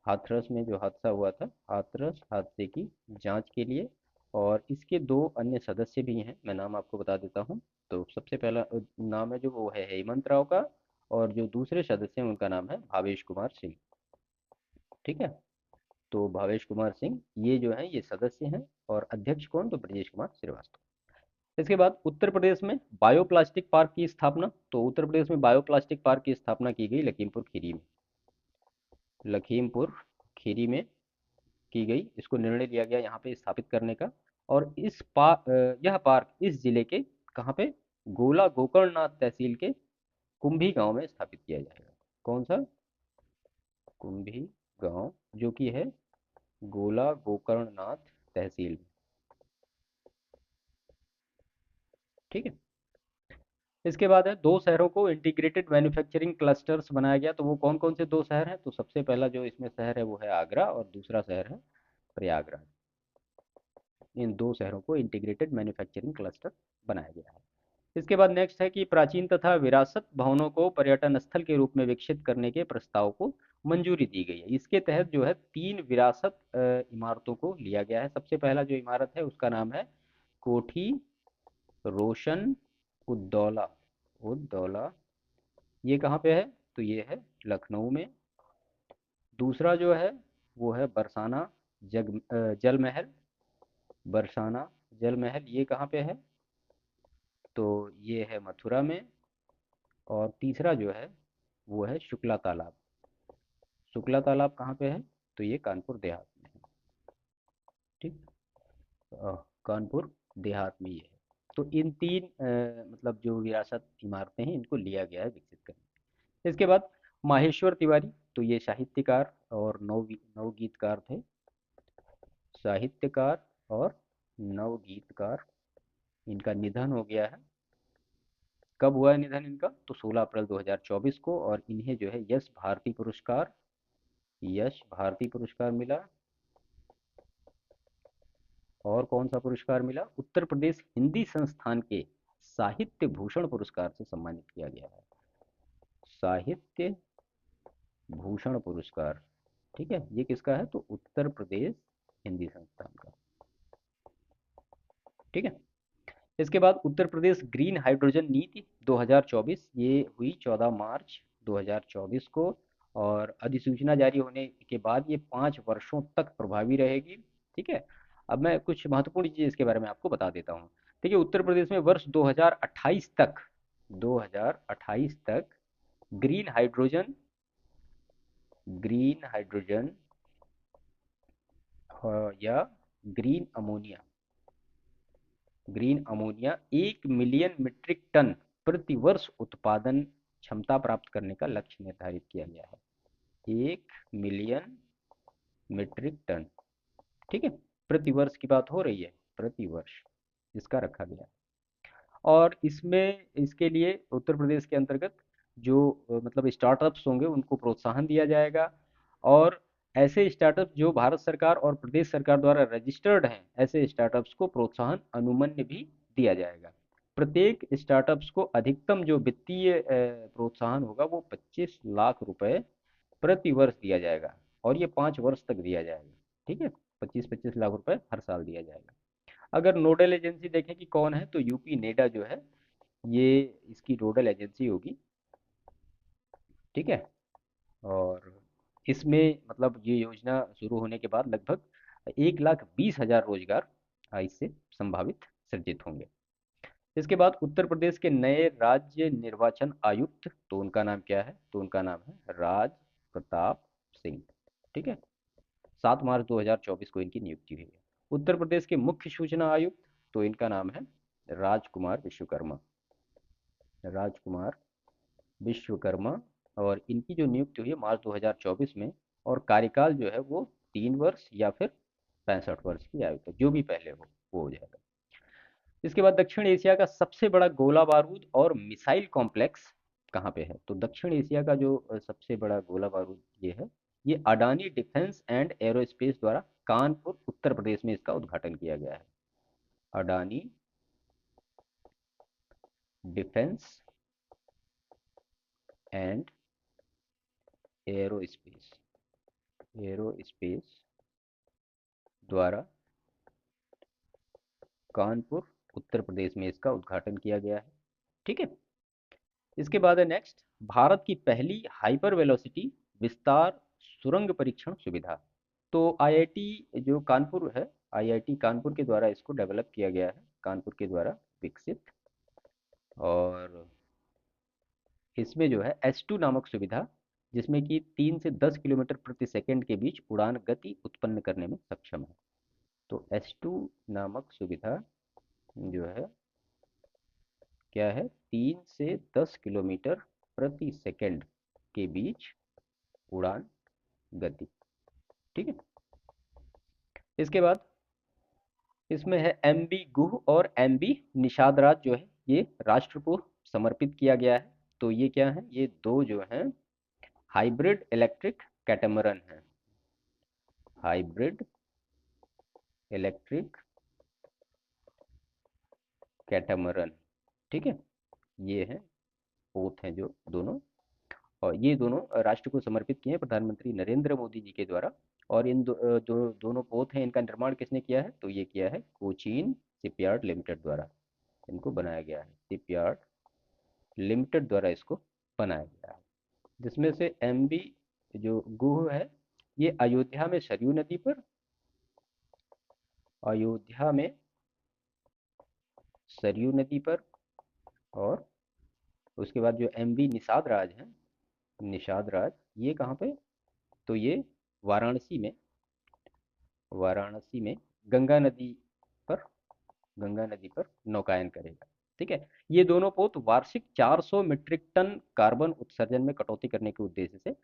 हाथरस में जो हादसा हुआ था, हाथरस हादसे की जांच के लिए। और इसके दो अन्य सदस्य भी हैं, मैं नाम आपको बता देता हूँ। तो सबसे पहला नाम है जो, वो है हेमंत राव का, और जो दूसरे सदस्य हैं उनका नाम है भावेश कुमार सिंह। ठीक है। तो भावेश कुमार सिंह ये जो है ये सदस्य हैं, और अध्यक्ष कौन, तो ब्रजेश कुमार श्रीवास्तव। इसके बाद उत्तर प्रदेश में बायोप्लास्टिक पार्क की स्थापना। तो उत्तर प्रदेश में बायोप्लास्टिक पार्क की स्थापना की गई लखीमपुर खीरी में, लखीमपुर खीरी में की गई। इसको निर्णय लिया गया यहाँ पे स्थापित करने का। और यह पार्क इस जिले के कहाँ पे, गोला गोकर्णनाथ तहसील के कुंभी गांव में स्थापित किया जाएगा। कौन सा, कुंभी गांव, जो कि है गोला गोकर्णनाथ तहसील में। ठीक है। इसके बाद है दो शहरों को इंटीग्रेटेड मैन्युफैक्चरिंग क्लस्टर्स बनाया गया। तो वो कौन कौन से दो शहर हैं, तो सबसे पहला जो इसमें शहर है वो है आगरा, और दूसरा शहर है प्रयागराज। इन दो शहरों को इंटीग्रेटेड मैन्युफैक्चरिंग क्लस्टर बनाया गया है। इसके बाद नेक्स्ट है कि प्राचीन तथा विरासत भवनों को पर्यटन स्थल के रूप में विकसित करने के प्रस्ताव को मंजूरी दी गई है। इसके तहत जो है 3 विरासत इमारतों को लिया गया है। सबसे पहला जो इमारत है उसका नाम है कोठी रोशन उद्दौला, उद्दौला, ये कहाँ पे है, तो ये है लखनऊ में। दूसरा जो है वो है बरसाना जल महल, बरसाना जल महल, ये कहाँ पे है, तो ये है मथुरा में। और तीसरा जो है वो है शुक्ला तालाब, शुक्ला तालाब कहाँ पे है, तो ये कानपुर देहात में है। ठीक। कानपुर देहात में ये है। तो इन तीन मतलब जो विरासत इमारतें हैं इनको लिया गया है विकसित करने। इसके बाद माहेश्वर तिवारी, तो ये साहित्यकार और नवगीतकार थे, साहित्यकार और नवगीतकार। इनका निधन हो गया है। कब हुआ है निधन इनका, तो 16 अप्रैल 2024 को। और इन्हें जो है यश भारती पुरस्कार, यश भारती पुरस्कार मिला। और कौन सा पुरस्कार मिला, उत्तर प्रदेश हिंदी संस्थान के साहित्य भूषण पुरस्कार से सम्मानित किया गया है, साहित्य भूषण पुरस्कार। ठीक है, ये किसका है, तो उत्तर प्रदेश हिंदी संस्थान का। ठीक है। इसके बाद उत्तर प्रदेश ग्रीन हाइड्रोजन नीति 2024, ये हुई 14 मार्च 2024 को। और अधिसूचना जारी होने के बाद ये 5 वर्षों तक प्रभावी रहेगी। ठीक है। अब मैं कुछ महत्वपूर्ण चीज़ें इसके बारे में आपको बता देता हूँ। देखिए, उत्तर प्रदेश में वर्ष 2028 तक, 2028 तक ग्रीन हाइड्रोजन, ग्रीन हाइड्रोजन या green ammonia, green ammonia 1 million metric ton प्रति वर्ष उत्पादन क्षमता प्राप्त करने का लक्ष्य निर्धारित किया गया है। 1 मिलियन मीट्रिक टन। ठीक है, प्रति वर्ष की बात हो रही है, प्रति वर्ष इसका रखा गया। और इसमें इसके लिए उत्तर प्रदेश के अंतर्गत जो मतलब स्टार्टअप्स होंगे उनको प्रोत्साहन दिया जाएगा। और ऐसे स्टार्टअप जो भारत सरकार और प्रदेश सरकार द्वारा रजिस्टर्ड हैं, ऐसे स्टार्टअप्स को प्रोत्साहन अनुमन्य भी दिया जाएगा। प्रत्येक स्टार्टअप्स को अधिकतम जो वित्तीय प्रोत्साहन होगा वो 25 लाख रुपए प्रति वर्ष दिया जाएगा, और ये 5 वर्ष तक दिया जाएगा। ठीक है, 25-25 लाख रुपए हर साल दिया जाएगा। अगर नोडल एजेंसी देखें कि कौन है, तो यूपी नेडा जो है ये इसकी नोडल एजेंसी होगी। ठीक है। और इसमें मतलब ये योजना शुरू होने के बाद लगभग 1,20,000 रोजगार इससे संभावित सृजित होंगे। इसके बाद उत्तर प्रदेश के नए राज्य निर्वाचन आयुक्त, तो उनका नाम क्या है? तो उनका नाम है राज प्रताप सिंह। ठीक है। 7 मार्च 2024 को इनकी नियुक्ति हुई है। उत्तर प्रदेश के मुख्य सूचना आयुक्त, तो इनका नाम है राजकुमार विश्वकर्मा। राजकुमार विश्वकर्मा। और इनकी जो नियुक्ति हुई है मार्च 2024 में। और कार्यकाल जो है वो 3 वर्ष या फिर 65 वर्ष की आयु तक, जो भी पहले हो वो हो जाएगा। इसके बाद दक्षिण एशिया का सबसे बड़ा गोला बारूद और मिसाइल कॉम्प्लेक्स कहाँ पे है? तो दक्षिण एशिया का जो सबसे बड़ा गोला बारूद ये है, ये अडानी डिफेंस एंड एरोस्पेस द्वारा कानपुर उत्तर प्रदेश में इसका उद्घाटन किया गया है। Adani defence and aerospace aerospace द्वारा कानपुर उत्तर प्रदेश में इसका उद्घाटन किया गया है। ठीक है। इसके बाद है नेक्स्ट, भारत की पहली हाइपर वेलोसिटी विस्तार सुरंग परीक्षण सुविधा। तो आईआईटी जो कानपुर है, आईआईटी कानपुर के द्वारा इसको डेवलप किया गया है, कानपुर के द्वारा विकसित। और इसमें जो है S2 नामक सुविधा, जिसमें कि 3 से 10 किलोमीटर प्रति सेकंड के बीच उड़ान गति उत्पन्न करने में सक्षम है। तो S2 नामक सुविधा जो है क्या है? 3 से 10 किलोमीटर प्रति सेकंड के बीच उड़ान गति। ठीक है। इसके बाद इसमें है MB गुह और MB निषाद राज, जो है ये राष्ट्र को समर्पित किया गया है। तो ये क्या है? ये दो जो हैं हाइब्रिड इलेक्ट्रिक कैटामरन हैं। Hybrid electric catamaran. ठीक है। ये हैं पोत हैं जो दोनों, और ये दोनों राष्ट्र को समर्पित किए हैं प्रधानमंत्री नरेंद्र मोदी जी के द्वारा। और जो दोनों पोत हैं, इनका निर्माण किसने किया है? तो ये किया है कोचीन शिपयार्ड लिमिटेड द्वारा। इनको बनाया गया है शिपयार्ड लिमिटेड द्वारा, इसको बनाया गया है। जिसमें से MB जो गुह है, ये अयोध्या में सरयू नदी पर, अयोध्या में सरयू नदी पर। और उसके बाद जो MB निषाद राज है, निषाद राज, ये कहाँ पे? तो ये वाराणसी में, वाराणसी में गंगा नदी पर, गंगा नदी पर नौकायन करेगा। ठीक है। ये दोनों पोत वार्षिक 400 मीट्रिक टन कार्बन उत्सर्जन में कटौती करने के उद्देश्य से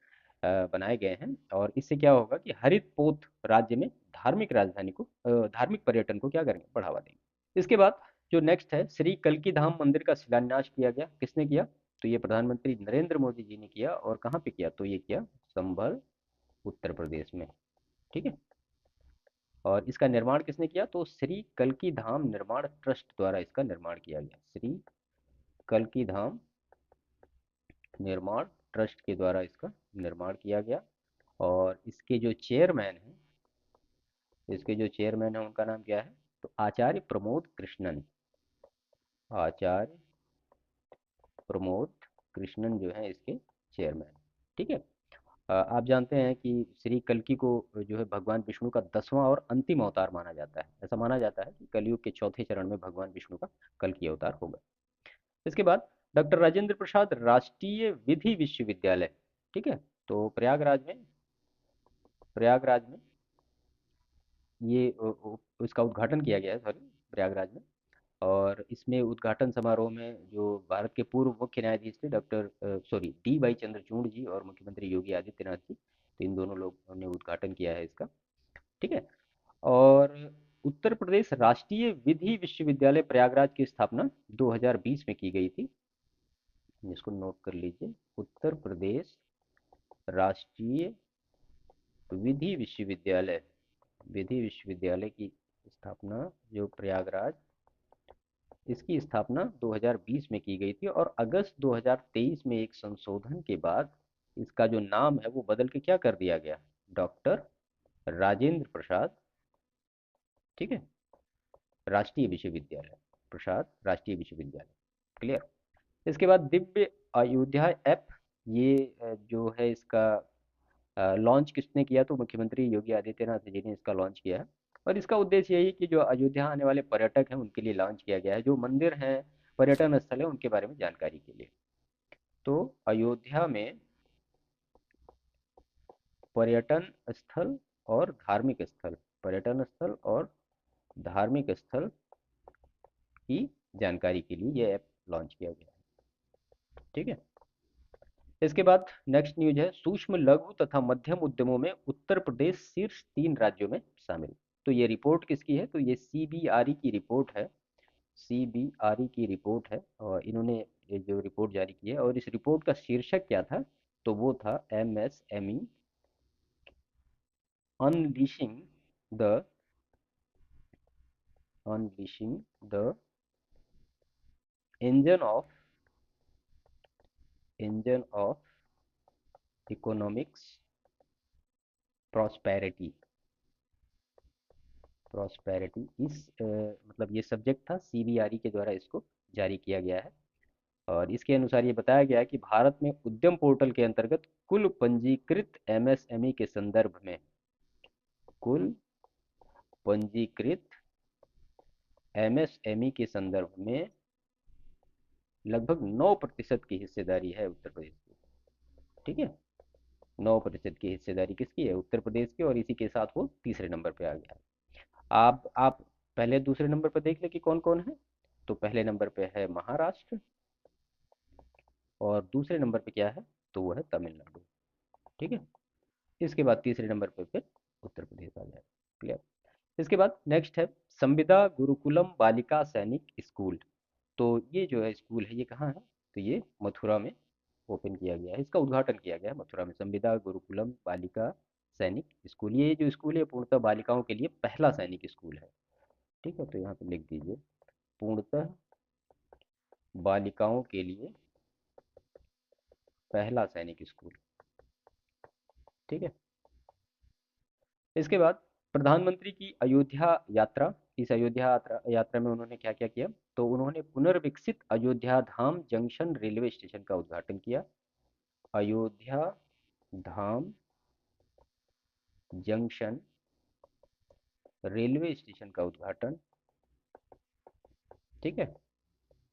बनाए गए हैं। और इससे क्या होगा कि हरित पोत राज्य में धार्मिक राजधानी को, धार्मिक पर्यटन को क्या करेंगे? बढ़ावा देंगे। इसके बाद जो नेक्स्ट है, श्री कल्की धाम मंदिर का शिलान्यास किया गया। किसने किया? तो ये प्रधानमंत्री नरेंद्र मोदी जी ने किया। और कहाँ पे किया? तो ये किया संभल उत्तर प्रदेश में। ठीक है। और इसका निर्माण किसने किया? तो श्री कल्की धाम निर्माण ट्रस्ट द्वारा इसका निर्माण किया गया। श्री कल्की धाम निर्माण ट्रस्ट के द्वारा इसका निर्माण किया गया। और इसके जो चेयरमैन हैं, इसके जो चेयरमैन हैं उनका नाम क्या है? तो आचार्य प्रमोद कृष्णन। आचार्य प्रमोद कृष्णन जो है इसके चेयरमैन। ठीक है। आप जानते हैं कि श्री कल्कि को जो है भगवान विष्णु का 10वां और अंतिम अवतार माना जाता है। ऐसा माना जाता है कि कलयुग के चौथे चरण में भगवान विष्णु का कल्कि अवतार होगा। इसके बाद डॉक्टर राजेंद्र प्रसाद राष्ट्रीय विधि विश्वविद्यालय। ठीक है। तो प्रयागराज में ये उसका उद्घाटन किया गया है, सॉरी, प्रयागराज में। और इसमें उद्घाटन समारोह में जो भारत के पूर्व मुख्य न्यायाधीश थे doctor sorry D Y Chandrachud ji और मुख्यमंत्री योगी आदित्यनाथ जी, तो इन दोनों लोगों ने उद्घाटन किया है इसका। ठीक है। और उत्तर प्रदेश राष्ट्रीय विधि विश्वविद्यालय प्रयागराज की स्थापना 2020 में की गई थी। इसको नोट कर लीजिए। उत्तर प्रदेश राष्ट्रीय विधि विश्वविद्यालय, विधि विश्वविद्यालय की स्थापना जो प्रयागराज, इसकी स्थापना 2020 में की गई थी। और अगस्त 2023 में एक संशोधन के बाद इसका जो नाम है वो बदल के क्या कर दिया गया? डॉक्टर राजेंद्र प्रसाद, ठीक है, राष्ट्रीय विश्वविद्यालय, प्रसाद राष्ट्रीय विश्वविद्यालय। क्लियर। इसके बाद दिव्य अयोध्या ऐप, ये जो है इसका लॉन्च किसने किया, तो मुख्यमंत्री योगी आदित्यनाथ जी ने इसका लॉन्च किया है। और इसका उद्देश्य यही है कि जो अयोध्या आने वाले पर्यटक हैं उनके लिए लॉन्च किया गया है, जो मंदिर हैं, पर्यटन स्थल है, उनके बारे में जानकारी के लिए। तो अयोध्या में पर्यटन स्थल और धार्मिक स्थल, पर्यटन स्थल और धार्मिक स्थल की जानकारी के लिए ये ऐप लॉन्च किया गया है। ठीक है। इसके बाद नेक्स्ट न्यूज है, सूक्ष्म लघु तथा मध्यम उद्यमों में उत्तर प्रदेश शीर्ष 3 राज्यों में शामिल। तो ये रिपोर्ट किसकी है, तो ये सीबीआरई की रिपोर्ट है। सीबीआरई की रिपोर्ट है और इन्होंने ये जो रिपोर्ट जारी की है, और इस रिपोर्ट का शीर्षक क्या था, तो वो था MSME unleashing the unleashing the engine of economics prosperity. Prosperity इस मतलब ये सब्जेक्ट था, सीबीआरई के द्वारा इसको जारी किया गया है। और इसके अनुसार ये बताया गया है कि भारत में उद्यम पोर्टल के अंतर्गत कुल पंजीकृत एमएसएमई के संदर्भ में, कुल पंजीकृत एमएसएमई के संदर्भ में लगभग 9% की हिस्सेदारी है उत्तर प्रदेश की। ठीक है, 9% की हिस्सेदारी किसकी है, उत्तर प्रदेश की, और इसी के साथ वो तीसरे नंबर पे आ गया है। आप पहले दूसरे नंबर पर देख ले कि कौन कौन है। तो पहले नंबर पे है महाराष्ट्र, और दूसरे नंबर पे क्या है, तो वो है तमिलनाडु। ठीक है। इसके बाद तीसरे नंबर पे फिर उत्तर प्रदेश आ जाए। क्लियर। इसके बाद नेक्स्ट है संविदा गुरुकुलम बालिका सैनिक स्कूल। तो ये जो है स्कूल है, ये कहाँ है, तो ये मथुरा में ओपन किया गया है, इसका उद्घाटन किया गया है मथुरा में, संविदा गुरुकुलम बालिका सैनिक स्कूल। ये जो स्कूल है पूर्णतः बालिकाओं के लिए पहला सैनिक स्कूल है। ठीक है, तो यहाँ पे लिख दीजिए, पूर्णतः बालिकाओं के लिए पहला सैनिक स्कूल। ठीक है। इसके बाद प्रधानमंत्री की अयोध्या यात्रा, इस अयोध्या यात्रा में उन्होंने क्या क्या किया, तो उन्होंने पुनर्विकसित अयोध्या धाम जंक्शन रेलवे स्टेशन का उद्घाटन किया। अयोध्या धाम जंक्शन रेलवे स्टेशन का उद्घाटन। ठीक है।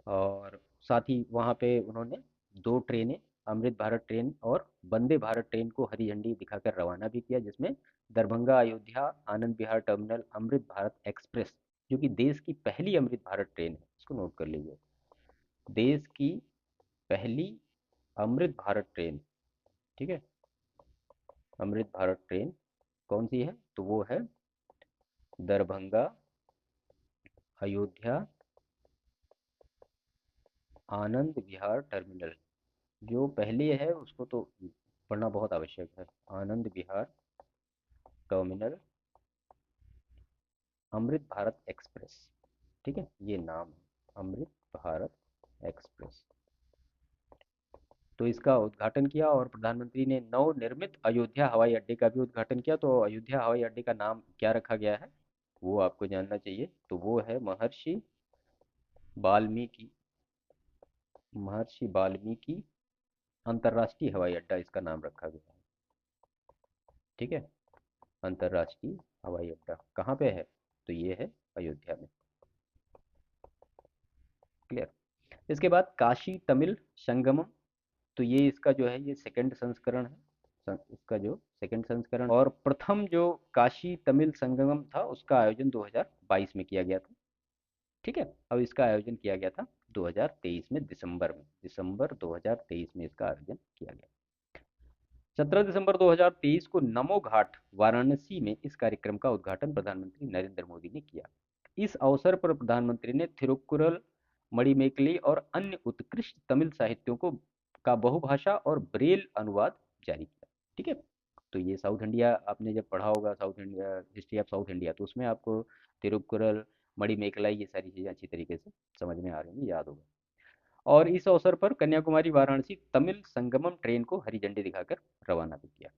और साथ ही वहाँ पे उन्होंने 2 ट्रेनें, अमृत भारत ट्रेन और वंदे भारत ट्रेन को हरी झंडी दिखाकर रवाना भी किया, जिसमें दरभंगा अयोध्या आनंद विहार टर्मिनल अमृत भारत एक्सप्रेस, जो कि देश की पहली अमृत भारत ट्रेन है, इसको नोट कर लीजिए, देश की पहली अमृत भारत ट्रेन। ठीक है, अमृत भारत ट्रेन कौन सी है, तो वो है दरभंगा अयोध्या आनंद विहार टर्मिनल। जो पहले है उसको तो पढ़ना बहुत आवश्यक है, आनंद विहार टर्मिनल अमृत भारत एक्सप्रेस। ठीक है, ये नाम है अमृत भारत एक्सप्रेस। तो इसका उद्घाटन किया, और प्रधानमंत्री ने नवनिर्मित अयोध्या हवाई अड्डे का भी उद्घाटन किया। तो अयोध्या हवाई अड्डे का नाम क्या रखा गया है, वो आपको जानना चाहिए, तो वो है वाल्मीकि महर्षि वाल्मीकि अंतर्राष्ट्रीय हवाई अड्डा, इसका नाम रखा गया है। ठीक है, अंतर्राष्ट्रीय हवाई अड्डा कहाँ पे है, तो ये है अयोध्या में। क्लियर। इसके बाद काशी तमिल संगमम, तो ये इसका जो है ये सेकंड संस्करण है, इसका जो सेकंड संस्करण, और प्रथम जो काशी तमिल संगमम था उसका आयोजन 2022 में किया गया था। ठीक है, अब इसका आयोजन किया गया था 2023 में, दिसंबर 2023 में इसका आयोजन किया गया। 17 दिसंबर 2023 को नमो घाट वाराणसी में इस कार्यक्रम का उद्घाटन प्रधानमंत्री नरेंद्र मोदी ने किया। इस अवसर पर प्रधानमंत्री ने थिरुकुरल, मणिमेकली और अन्य उत्कृष्ट तमिल साहित्यों को का बहुभाषा और ब्रेल अनुवाद जारी किया। ठीक है, तो ये साउथ इंडिया आपने जब पढ़ा होगा, south India history of south India, तो उसमें आपको तिरुकुरल, मणिमेकलाई, ये सारी चीज़ें अच्छी तरीके से समझ में आ रही हैं, याद होगा। और इस अवसर पर कन्याकुमारी वाराणसी तमिल संगमम ट्रेन को हरी झंडी दिखाकर रवाना भी किया।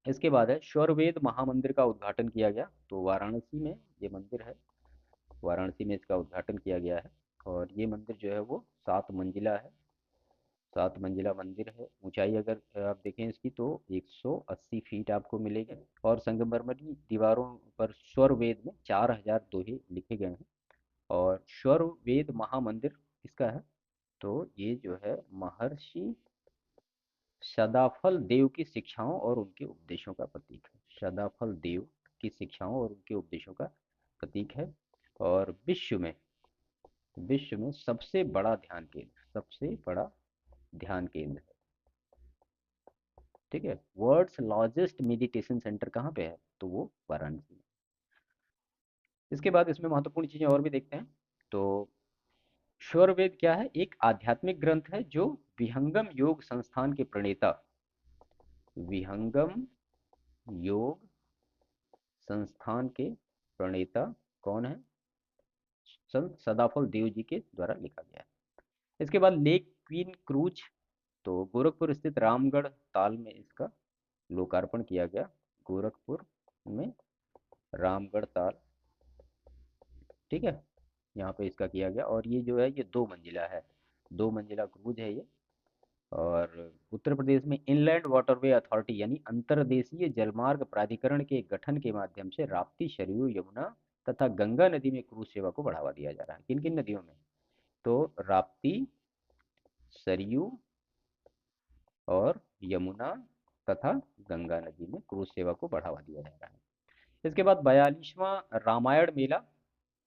इसके बाद है श्वरवेद महामंदिर का उद्घाटन किया गया। तो वाराणसी में ये मंदिर है, वाराणसी में इसका उद्घाटन किया गया है। और ये मंदिर जो है वो 7 मंजिला है, 7 मंजिला मंदिर है। ऊंचाई अगर आप देखें इसकी तो 180 फीट आपको मिलेगी। और संगमरमरी दीवारों पर स्वर वेद में 4000 दोहे लिखे गए हैं। और स्वर वेद महामंदिर इसका है। तो ये जो है महर्षि सदाफल देव की शिक्षाओं और उनके उपदेशों का प्रतीक है। सदाफल देव की शिक्षाओं और उनके उपदेशों का प्रतीक है। और विश्व में सबसे बड़ा ध्यान केंद्र, सबसे बड़ा ध्यान केंद्र है। ठीक है। वर्ल्ड्स लार्जेस्ट मेडिटेशन सेंटर कहाँ पे है? तो वो वाराणसी में। इसके बाद इसमें महत्वपूर्ण चीजें और भी देखते हैं। तो शौरवेद क्या है? एक आध्यात्मिक ग्रंथ है जो विहंगम योग संस्थान के प्रणेता, विहंगम योग संस्थान के प्रणेता कौन है? संत सदाफल देव जी के द्वारा लिखा गया है। इसके बाद लेक क्वीन क्रूज, तो गोरखपुर स्थित रामगढ़ ताल में इसका लोकार्पण किया गया। गोरखपुर में रामगढ़ ताल, ठीक है, यहाँ पे इसका किया गया। और ये जो है ये 2 मंजिला है, 2 मंजिला क्रूज है ये। और उत्तर प्रदेश में इनलैंड वाटरवे अथॉरिटी यानी अंतर्देशीय जलमार्ग प्राधिकरण के गठन के माध्यम से राप्ती, सरयू, यमुना तथा गंगा नदी में क्रूज सेवा को बढ़ावा दिया जा रहा है। किन किन नदियों में? तो राप्ती, सरयू और यमुना तथा गंगा नदी में क्रूज सेवा को बढ़ावा दिया जा रहा है। इसके बाद 42वां रामायण मेला,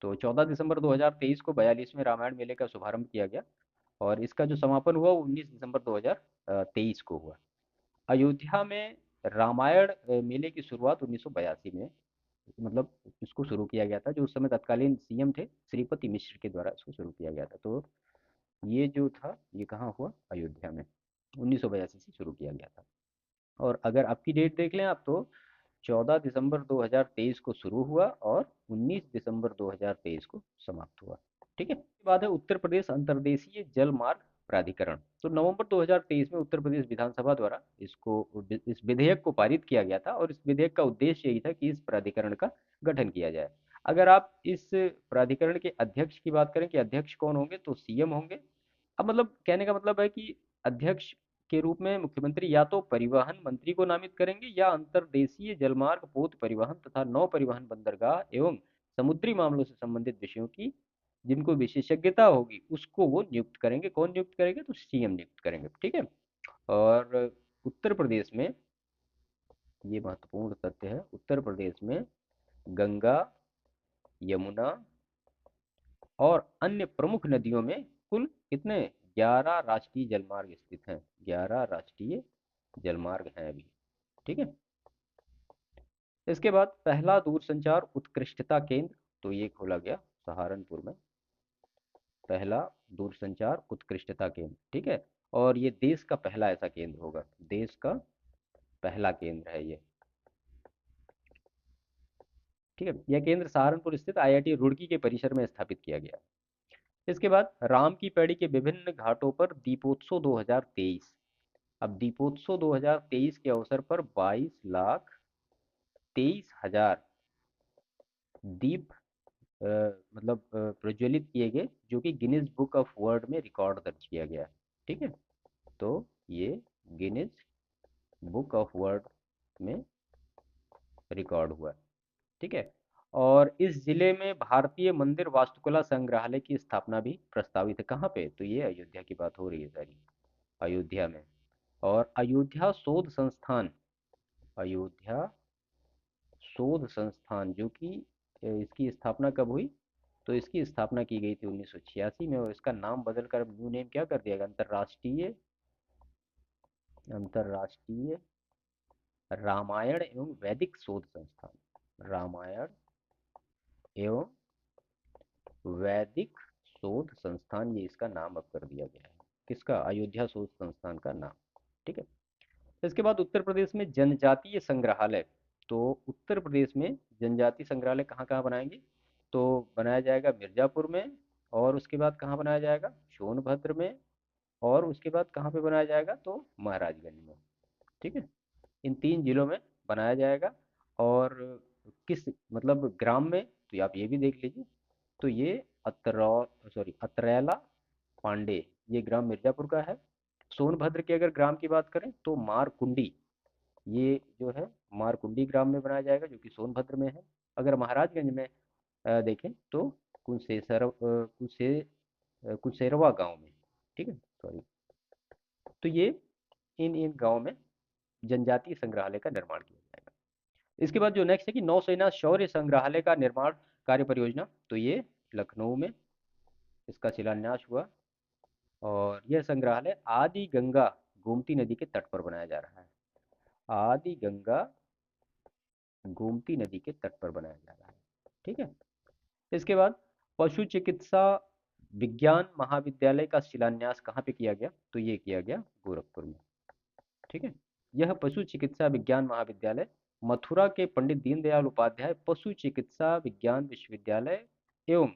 तो 14 दिसंबर 2023 को 42वें रामायण मेले का शुभारंभ किया गया। और इसका जो समापन हुआ वो 19 दिसंबर 2023 को हुआ। अयोध्या में रामायण मेले की शुरुआत 1982 में, मतलब इसको शुरू किया गया था। जो उस समय तत्कालीन सीएम थे श्रीपति मिश्र के द्वारा इसको शुरू किया गया था। तो ये जो था ये कहाँ हुआ? अयोध्या में 1982 से शुरू किया गया था। और अगर आपकी डेट देख लें आप तो 14 दिसंबर 2023 को शुरू हुआ और 19 दिसंबर 2023 को समाप्त हुआ। ठीक है। इसके बाद है उत्तर प्रदेश अंतर्देशीय जल मार्ग प्राधिकरण। तो नवंबर 2023 में उत्तर प्रदेश विधानसभा द्वारा इस विधेयक को पारित किया गया था। और इस विधेयक का उद्देश्य यही था कि इस प्राधिकरण का गठन किया जाए। अगर आप इस प्राधिकरण के अध्यक्ष की बात करें कि अध्यक्ष कौन होंगे, तो सीएम होंगे। अब मतलब कहने का मतलब है कि अध्यक्ष के रूप में मुख्यमंत्री या तो परिवहन मंत्री को नामित करेंगे या अंतर्देशीय जलमार्ग, पोत परिवहन तथा नौ परिवहन, बंदरगाह एवं समुद्री मामलों से संबंधित विषयों की जिनको विशेषज्ञता होगी उसको वो नियुक्त करेंगे। कौन नियुक्त करेंगे? तो सीएम नियुक्त करेंगे। ठीक है। और उत्तर प्रदेश में ये महत्वपूर्ण तथ्य है, उत्तर प्रदेश में गंगा, यमुना और अन्य प्रमुख नदियों में कुल कितने? 11 राष्ट्रीय जलमार्ग स्थित हैं। 11 राष्ट्रीय जलमार्ग हैं अभी। ठीक है। इसके बाद पहला दूरसंचार उत्कृष्टता केंद्र, तो ये खोला गया सहारनपुर में, पहला दूरसंचार उत्कृष्टता केंद्र। ठीक है। और ये देश का पहला ऐसा केंद्र होगा, देश का पहला केंद्र है ये। ठीक है। यह केंद्र सहारनपुर स्थित आईआईटी रुड़की के परिसर में स्थापित किया गया। इसके बाद राम की पैड़ी के विभिन्न घाटों पर दीपोत्सव 2023। अब दीपोत्सव 2023 के अवसर पर 22,23,000 दीप प्रज्वलित किए गए, जो कि गिनीज बुक ऑफ वर्ल्ड में रिकॉर्ड दर्ज किया गया है। ठीक है। तो ये गिनीज बुक ऑफ वर्ल्ड में रिकॉर्ड हुआ। ठीक है। और इस जिले में भारतीय मंदिर वास्तुकला संग्रहालय की स्थापना भी प्रस्तावित है। कहाँ पे? तो ये अयोध्या की बात हो रही है सारी, अयोध्या में। और अयोध्या शोध संस्थान, अयोध्या शोध संस्थान जो कि इसकी स्थापना कब हुई? तो इसकी स्थापना की गई थी 1986 में। और इसका नाम बदलकर अब न्यू नेम क्या कर दिया गया? अंतर्राष्ट्रीय अंतर्राष्ट्रीय रामायण एवं वैदिक शोध संस्थान, रामायण एवं वैदिक शोध संस्थान, ये इसका नाम अब कर दिया गया है। किसका? अयोध्या शोध संस्थान का नाम। ठीक है। इसके बाद उत्तर प्रदेश में जनजातीय संग्रहालय, तो उत्तर प्रदेश में जनजातीय संग्रहालय कहाँ कहाँ बनाएंगे? तो बनाया जाएगा मिर्जापुर में, और उसके बाद कहाँ बनाया जाएगा? सोनभद्र में, और उसके बाद कहाँ पे बनाया जाएगा? तो महाराजगंज में। ठीक है। इन 3 जिलों में बनाया जाएगा। और किस ग्राम में, तो आप ये भी देख लीजिए तो ये अतरैला पांडे, ये ग्राम मिर्जापुर का है। सोनभद्र के अगर ग्राम की बात करें तो मारकुंडी, ये जो है मारकुंडी ग्राम में बनाया जाएगा, जो कि सोनभद्र में है। अगर महाराजगंज में देखें तो कुशेरवा गांव में, ठीक है, सॉरी। तो ये इन इन गांव में जनजातीय संग्रहालय का निर्माण किया जाएगा। इसके बाद जो नेक्स्ट है कि नौसेना शौर्य संग्रहालय का निर्माण कार्य परियोजना, तो ये लखनऊ में इसका शिलान्यास हुआ। और यह संग्रहालय आदि गंगा गोमती नदी के तट पर बनाया जा रहा है। आदि गंगा गोमती नदी के तट पर बनाया जा रहा है, ठीक है। इसके बाद पशु चिकित्सा विज्ञान महाविद्यालय का शिलान्यास कहाँ पे किया गया, तो ये किया गया गोरखपुर में, ठीक है। यह पशु चिकित्सा विज्ञान महाविद्यालय मथुरा के पंडित दीनदयाल उपाध्याय पशु चिकित्सा विज्ञान विश्वविद्यालय एवं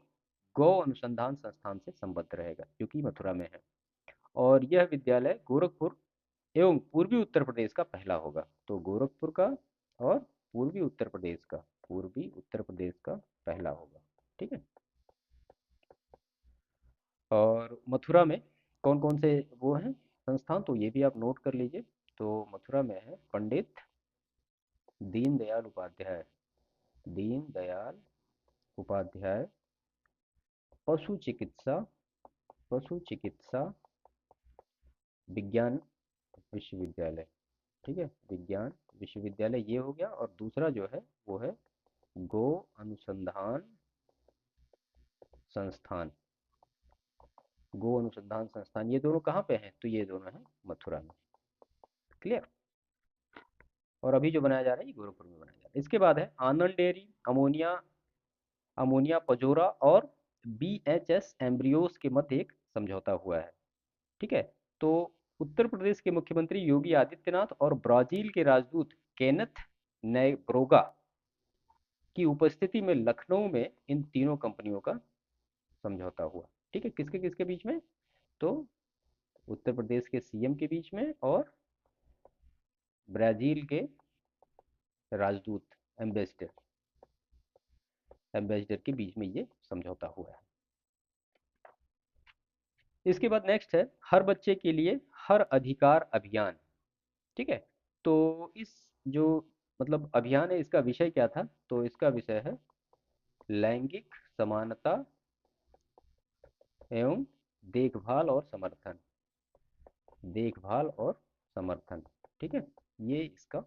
गौ अनुसंधान संस्थान से संबद्ध रहेगा, जो कि मथुरा में है। और यह विद्यालय गोरखपुर एवं पूर्वी उत्तर प्रदेश का पहला होगा। तो गोरखपुर का और पूर्वी उत्तर प्रदेश का पहला होगा, ठीक है। और मथुरा में कौन कौन से वो हैं संस्थान, तो ये भी आप नोट कर लीजिए। तो मथुरा में है पंडित दीनदयाल उपाध्याय, दीनदयाल उपाध्याय पशु चिकित्सा पशु चिकित्सा विज्ञान विश्वविद्यालय, ठीक है, विज्ञान विश्वविद्यालय ये हो गया। और दूसरा जो है वो है गो अनुसंधान संस्थान, गो अनुसंधान संस्थान। ये दोनों कहाँ पे हैं, तो ये दोनों हैं मथुरा में, क्लियर। और अभी जो बनाया जा रहा है ये गोरखपुर में बनाया जा रहा है। इसके बाद है आनंद डेयरी, अमोनिया अमोनिया पजोरा और बीएचएस एम्ब्रियोस के मध्य एक समझौता हुआ है, ठीक है। तो उत्तर प्रदेश के मुख्यमंत्री योगी आदित्यनाथ और ब्राजील के राजदूत केनेथ नेब्रोगा की उपस्थिति में लखनऊ में इन तीनों कंपनियों का समझौता हुआ, ठीक है। किसके किसके बीच में, तो उत्तर प्रदेश के सीएम के बीच में और ब्राजील के राजदूत एम्बेसडर एम्बेसडर के बीच में ये समझौता हुआ है। इसके बाद नेक्स्ट है हर बच्चे के लिए हर अधिकार अभियान, ठीक है। तो इस जो मतलब अभियान है, इसका विषय क्या था, तो इसका विषय है लैंगिक समानता एवं देखभाल और समर्थन, देखभाल और समर्थन, ठीक है, ये इसका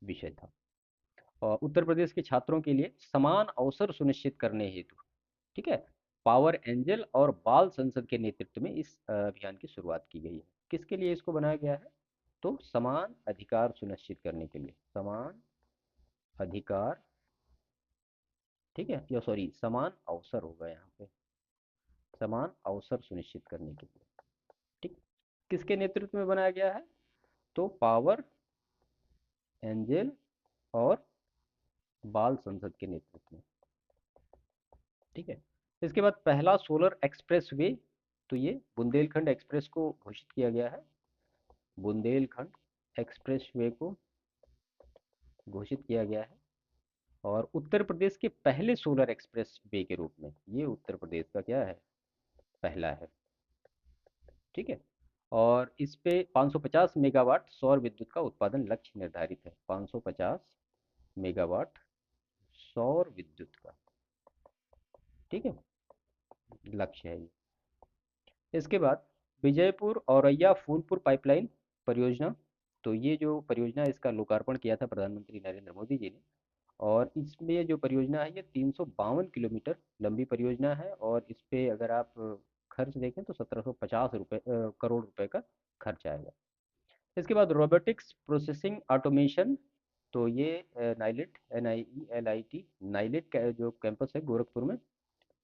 विषय था। और उत्तर प्रदेश के छात्रों के लिए समान अवसर सुनिश्चित करने हेतु, ठीक है, पावर एंजल और बाल संसद के नेतृत्व में इस अभियान की शुरुआत की गई है। किसके लिए इसको बनाया गया है, तो समान अधिकार सुनिश्चित करने के लिए, समान अधिकार, ठीक है, या सॉरी समान अवसर होगा यहाँ पे, समान अवसर सुनिश्चित करने के लिए, ठीक। किसके नेतृत्व में बनाया गया है, तो पावर एंजल और बाल संसद के नेतृत्व में, ठीक है। इसके बाद पहला सोलर एक्सप्रेस वे, तो ये बुंदेलखंड एक्सप्रेस को घोषित किया गया है, बुंदेलखंड एक्सप्रेस वे को घोषित किया गया है। और उत्तर प्रदेश के पहले सोलर एक्सप्रेस वे के रूप में ये उत्तर प्रदेश का क्या है, पहला है, ठीक है। और इस पे 550 मेगावाट सौर विद्युत का उत्पादन लक्ष्य निर्धारित है, 550 मेगावाट सौर विद्युत का, ठीक है, लक्ष्य है ये। इसके बाद विजयपुर औरैया फूलपुर पाइपलाइन परियोजना, तो ये जो परियोजना है इसका लोकार्पण किया था प्रधानमंत्री नरेंद्र मोदी जी ने। और इसमें जो परियोजना है ये 352 किलोमीटर लंबी परियोजना है। और इस पे अगर आप खर्च देखें तो 1750 करोड़ रुपए का खर्च आएगा। इसके बाद रोबोटिक्स प्रोसेसिंग ऑटोमेशन, तो ये नाइलिट NIELIT नाइलिट का जो कैंपस है गोरखपुर में,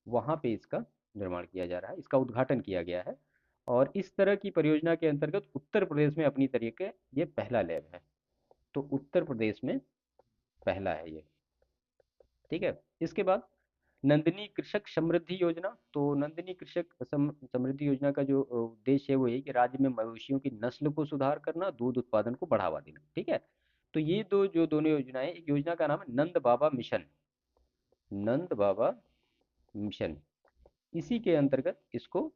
वहाँ पे इसका निर्माण किया जा रहा है, इसका उद्घाटन किया गया है। और इस तरह की परियोजना के अंतर्गत उत्तर प्रदेश में अपनी तरीके ये पहला लैब है, तो उत्तर प्रदेश में पहला है ये, ठीक है। इसके बाद नंदिनी कृषक समृद्धि योजना, तो नंदिनी कृषक समृद्धि योजना का जो उद्देश्य है वो ये कि राज्य में मवेशियों की नस्ल को सुधार करना, दूध उत्पादन को बढ़ावा देना, ठीक है। तो ये दोनों योजनाएं, एक योजना का नाम है नंद बाबा मिशन, नंद बाबा मिशन, इसी के अंतर्गत इसको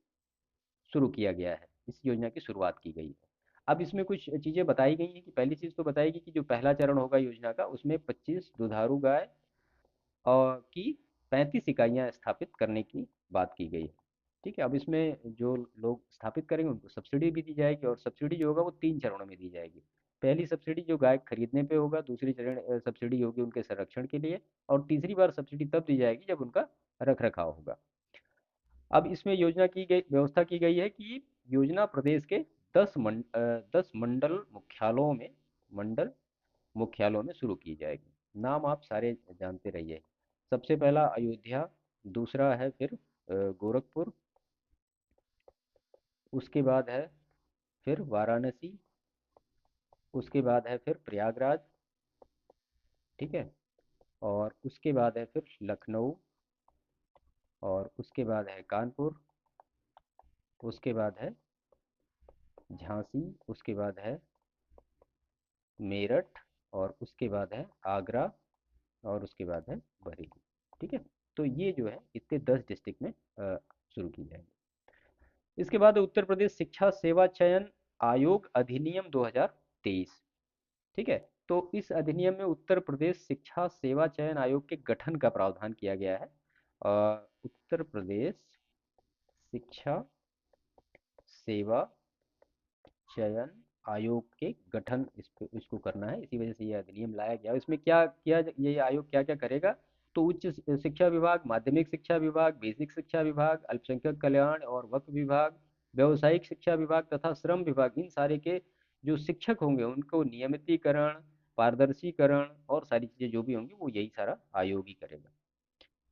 शुरू किया गया है, इस योजना की शुरुआत की गई है। अब इसमें कुछ चीज़ें बताई गई हैं कि पहली चीज़ तो बताएगी कि जो पहला चरण होगा योजना का, उसमें 25 दुधारू गाय और की 35 इकाइयाँ स्थापित करने की बात की गई है। ठीक है, अब इसमें जो लोग स्थापित करेंगे उनको सब्सिडी भी दी जाएगी, और सब्सिडी जो होगा वो 3 चरणों में दी जाएगी। पहली सब्सिडी जो गाय खरीदने पे होगा, दूसरी चरण सब्सिडी होगी उनके संरक्षण के लिए, और तीसरी बार सब्सिडी तब दी जाएगी जब उनका रख रखाव होगा। अब इसमें योजना की गई व्यवस्था की गई है कि योजना प्रदेश के 10 मंडल मुख्यालयों में शुरू की जाएगी। नाम आप सारे जानते रहिए। सबसे पहला अयोध्या, दूसरा है फिर गोरखपुर, उसके बाद है फिर वाराणसी, उसके बाद है फिर प्रयागराज, ठीक है, और उसके बाद है फिर लखनऊ, और उसके बाद है कानपुर, उसके बाद है झांसी, उसके बाद है मेरठ, और उसके बाद है आगरा, और उसके बाद है बरेली। ठीक है, तो ये जो है इतने 10 डिस्ट्रिक्ट में शुरू की जाएंगी। इसके बाद उत्तर प्रदेश शिक्षा सेवा चयन आयोग अधिनियम 2023। ठीक है, तो इस अधिनियम में उत्तर प्रदेश शिक्षा सेवा चयन आयोग के गठन का प्रावधान किया गया है। उत्तर प्रदेश शिक्षा सेवा चयन आयोग के गठन इसको करना है, इसी वजह से ये अधिनियम लाया गया। इसमें क्या किया, ये आयोग क्या क्या करेगा, तो उच्च शिक्षा विभाग, माध्यमिक शिक्षा विभाग, बेसिक शिक्षा विभाग, अल्पसंख्यक कल्याण और वक्फ विभाग, व्यावसायिक शिक्षा विभाग तथा श्रम विभाग, इन सारे के जो शिक्षक होंगे उनको नियमितीकरण, पारदर्शीकरण और सारी चीजें जो भी होंगी वो यही सारा आयोग ही करेगा।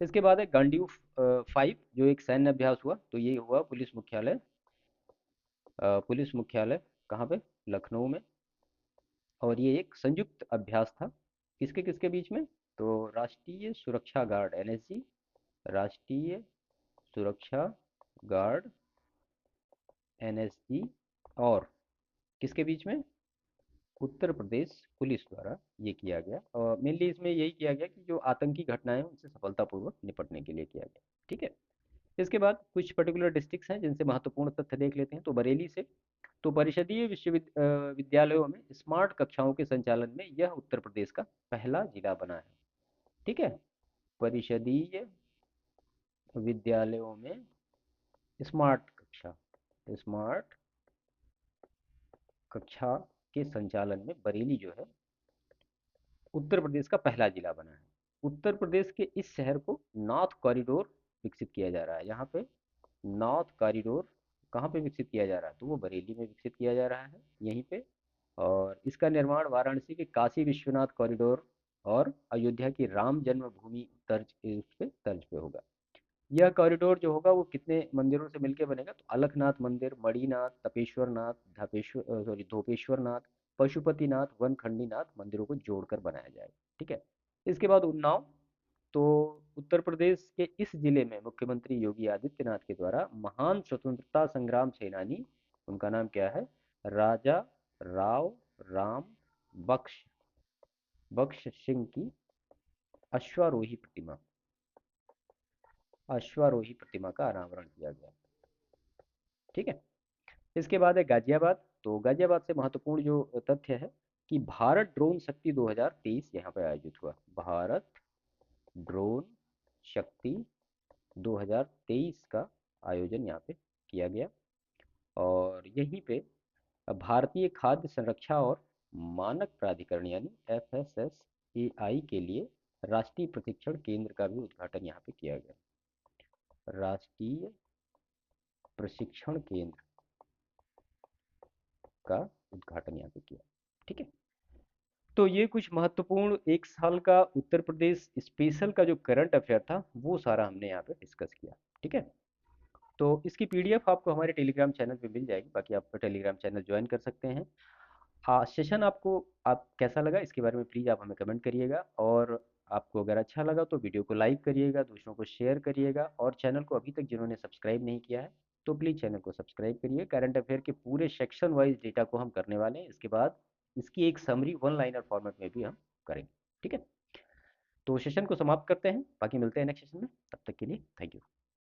इसके बाद है गांडीव 5, जो एक सैन्य अभ्यास हुआ, तो ये हुआ पुलिस मुख्यालय कहाँ पे, लखनऊ में। और ये एक संयुक्त अभ्यास था, किसके किसके बीच में, तो राष्ट्रीय सुरक्षा गार्ड एनएसजी, राष्ट्रीय सुरक्षा गार्ड एनएसजी, और किसके बीच में, उत्तर प्रदेश पुलिस द्वारा ये किया गया। और मेनली इसमें यही किया गया कि जो आतंकी घटनाएं हैं उनसे सफलतापूर्वक निपटने के लिए किया गया। ठीक है, इसके बाद कुछ पर्टिकुलर डिस्ट्रिक्ट्स हैं जिनसे महत्वपूर्ण तथ्य देख लेते हैं। तो बरेली से, तो परिषदीय विद्यालयों में स्मार्ट कक्षाओं के संचालन में यह उत्तर प्रदेश का पहला जिला बना है। ठीक है, परिषदीय विद्यालयों में स्मार्ट कक्षा के संचालन में बरेली जो है उत्तर प्रदेश का पहला जिला बना है। उत्तर प्रदेश के इस शहर को नॉर्थ कॉरिडोर विकसित किया जा रहा है। यहाँ पे नॉर्थ कॉरिडोर कहाँ पे विकसित किया जा रहा है, तो वो बरेली में विकसित किया जा रहा है, यहीं पे। और इसका निर्माण वाराणसी के काशी विश्वनाथ कॉरिडोर और अयोध्या की राम जन्मभूमि तर्ज पे होगा। यह कॉरिडोर जो होगा वो कितने मंदिरों से मिलकर बनेगा, तो अलखनाथ मंदिर, मणिनाथ, तपेश्वर नाथ, धोपेश्वर नाथ, पशुपतिनाथ, वनखंडी नाथ मंदिरों को जोड़कर बनाया जाएगा। ठीक है, इसके बाद उन्नाव, तो उत्तर प्रदेश के इस जिले में मुख्यमंत्री योगी आदित्यनाथ के द्वारा महान स्वतंत्रता संग्राम सेनानी, उनका नाम क्या है, राजा राव राम बख्श बख्श सिंह की अश्वारोही प्रतिमा अश्वारोही प्रतिमा का अनावरण किया गया। ठीक है, इसके बाद है गाजियाबाद। तो गाजियाबाद से महत्वपूर्ण जो तथ्य है कि भारत ड्रोन शक्ति 2023 यहाँ पे आयोजित हुआ। भारत ड्रोन शक्ति 2023 का आयोजन यहाँ पे किया गया, और यहीं पे भारतीय खाद्य संरक्षा और मानक प्राधिकरण यानी FSSAI के लिए राष्ट्रीय प्रशिक्षण केंद्र का भी उद्घाटन यहाँ पे किया गया। राष्ट्रीय प्रशिक्षण केंद्र का उद्घाटन यहाँ पे किया। ठीक है, तो ये कुछ महत्वपूर्ण एक साल का उत्तर प्रदेश स्पेशल का जो करंट अफेयर था वो सारा हमने यहाँ पे डिस्कस किया। ठीक है, तो इसकी PDF आपको हमारे टेलीग्राम चैनल पे मिल जाएगी, बाकी आप टेलीग्राम चैनल ज्वाइन कर सकते हैं। हाँ, सेशन आपको आप कैसा लगा इसके बारे में प्लीज़ आप हमें कमेंट करिएगा, और आपको अगर अच्छा लगा तो वीडियो को लाइक करिएगा, दूसरों को शेयर करिएगा, और चैनल को अभी तक जिन्होंने सब्सक्राइब नहीं किया है तो प्लीज़ चैनल को सब्सक्राइब करिए। करंट अफेयर के पूरे सेक्शन वाइज डेटा को हम करने वाले हैं, इसके बाद इसकी एक समरी वन लाइनर फॉर्मेट में भी हम करेंगे। ठीक है, तो सेशन को समाप्त करते हैं, बाकी मिलते हैं नेक्स्ट सेशन में। तब तक के लिए थैंक यू।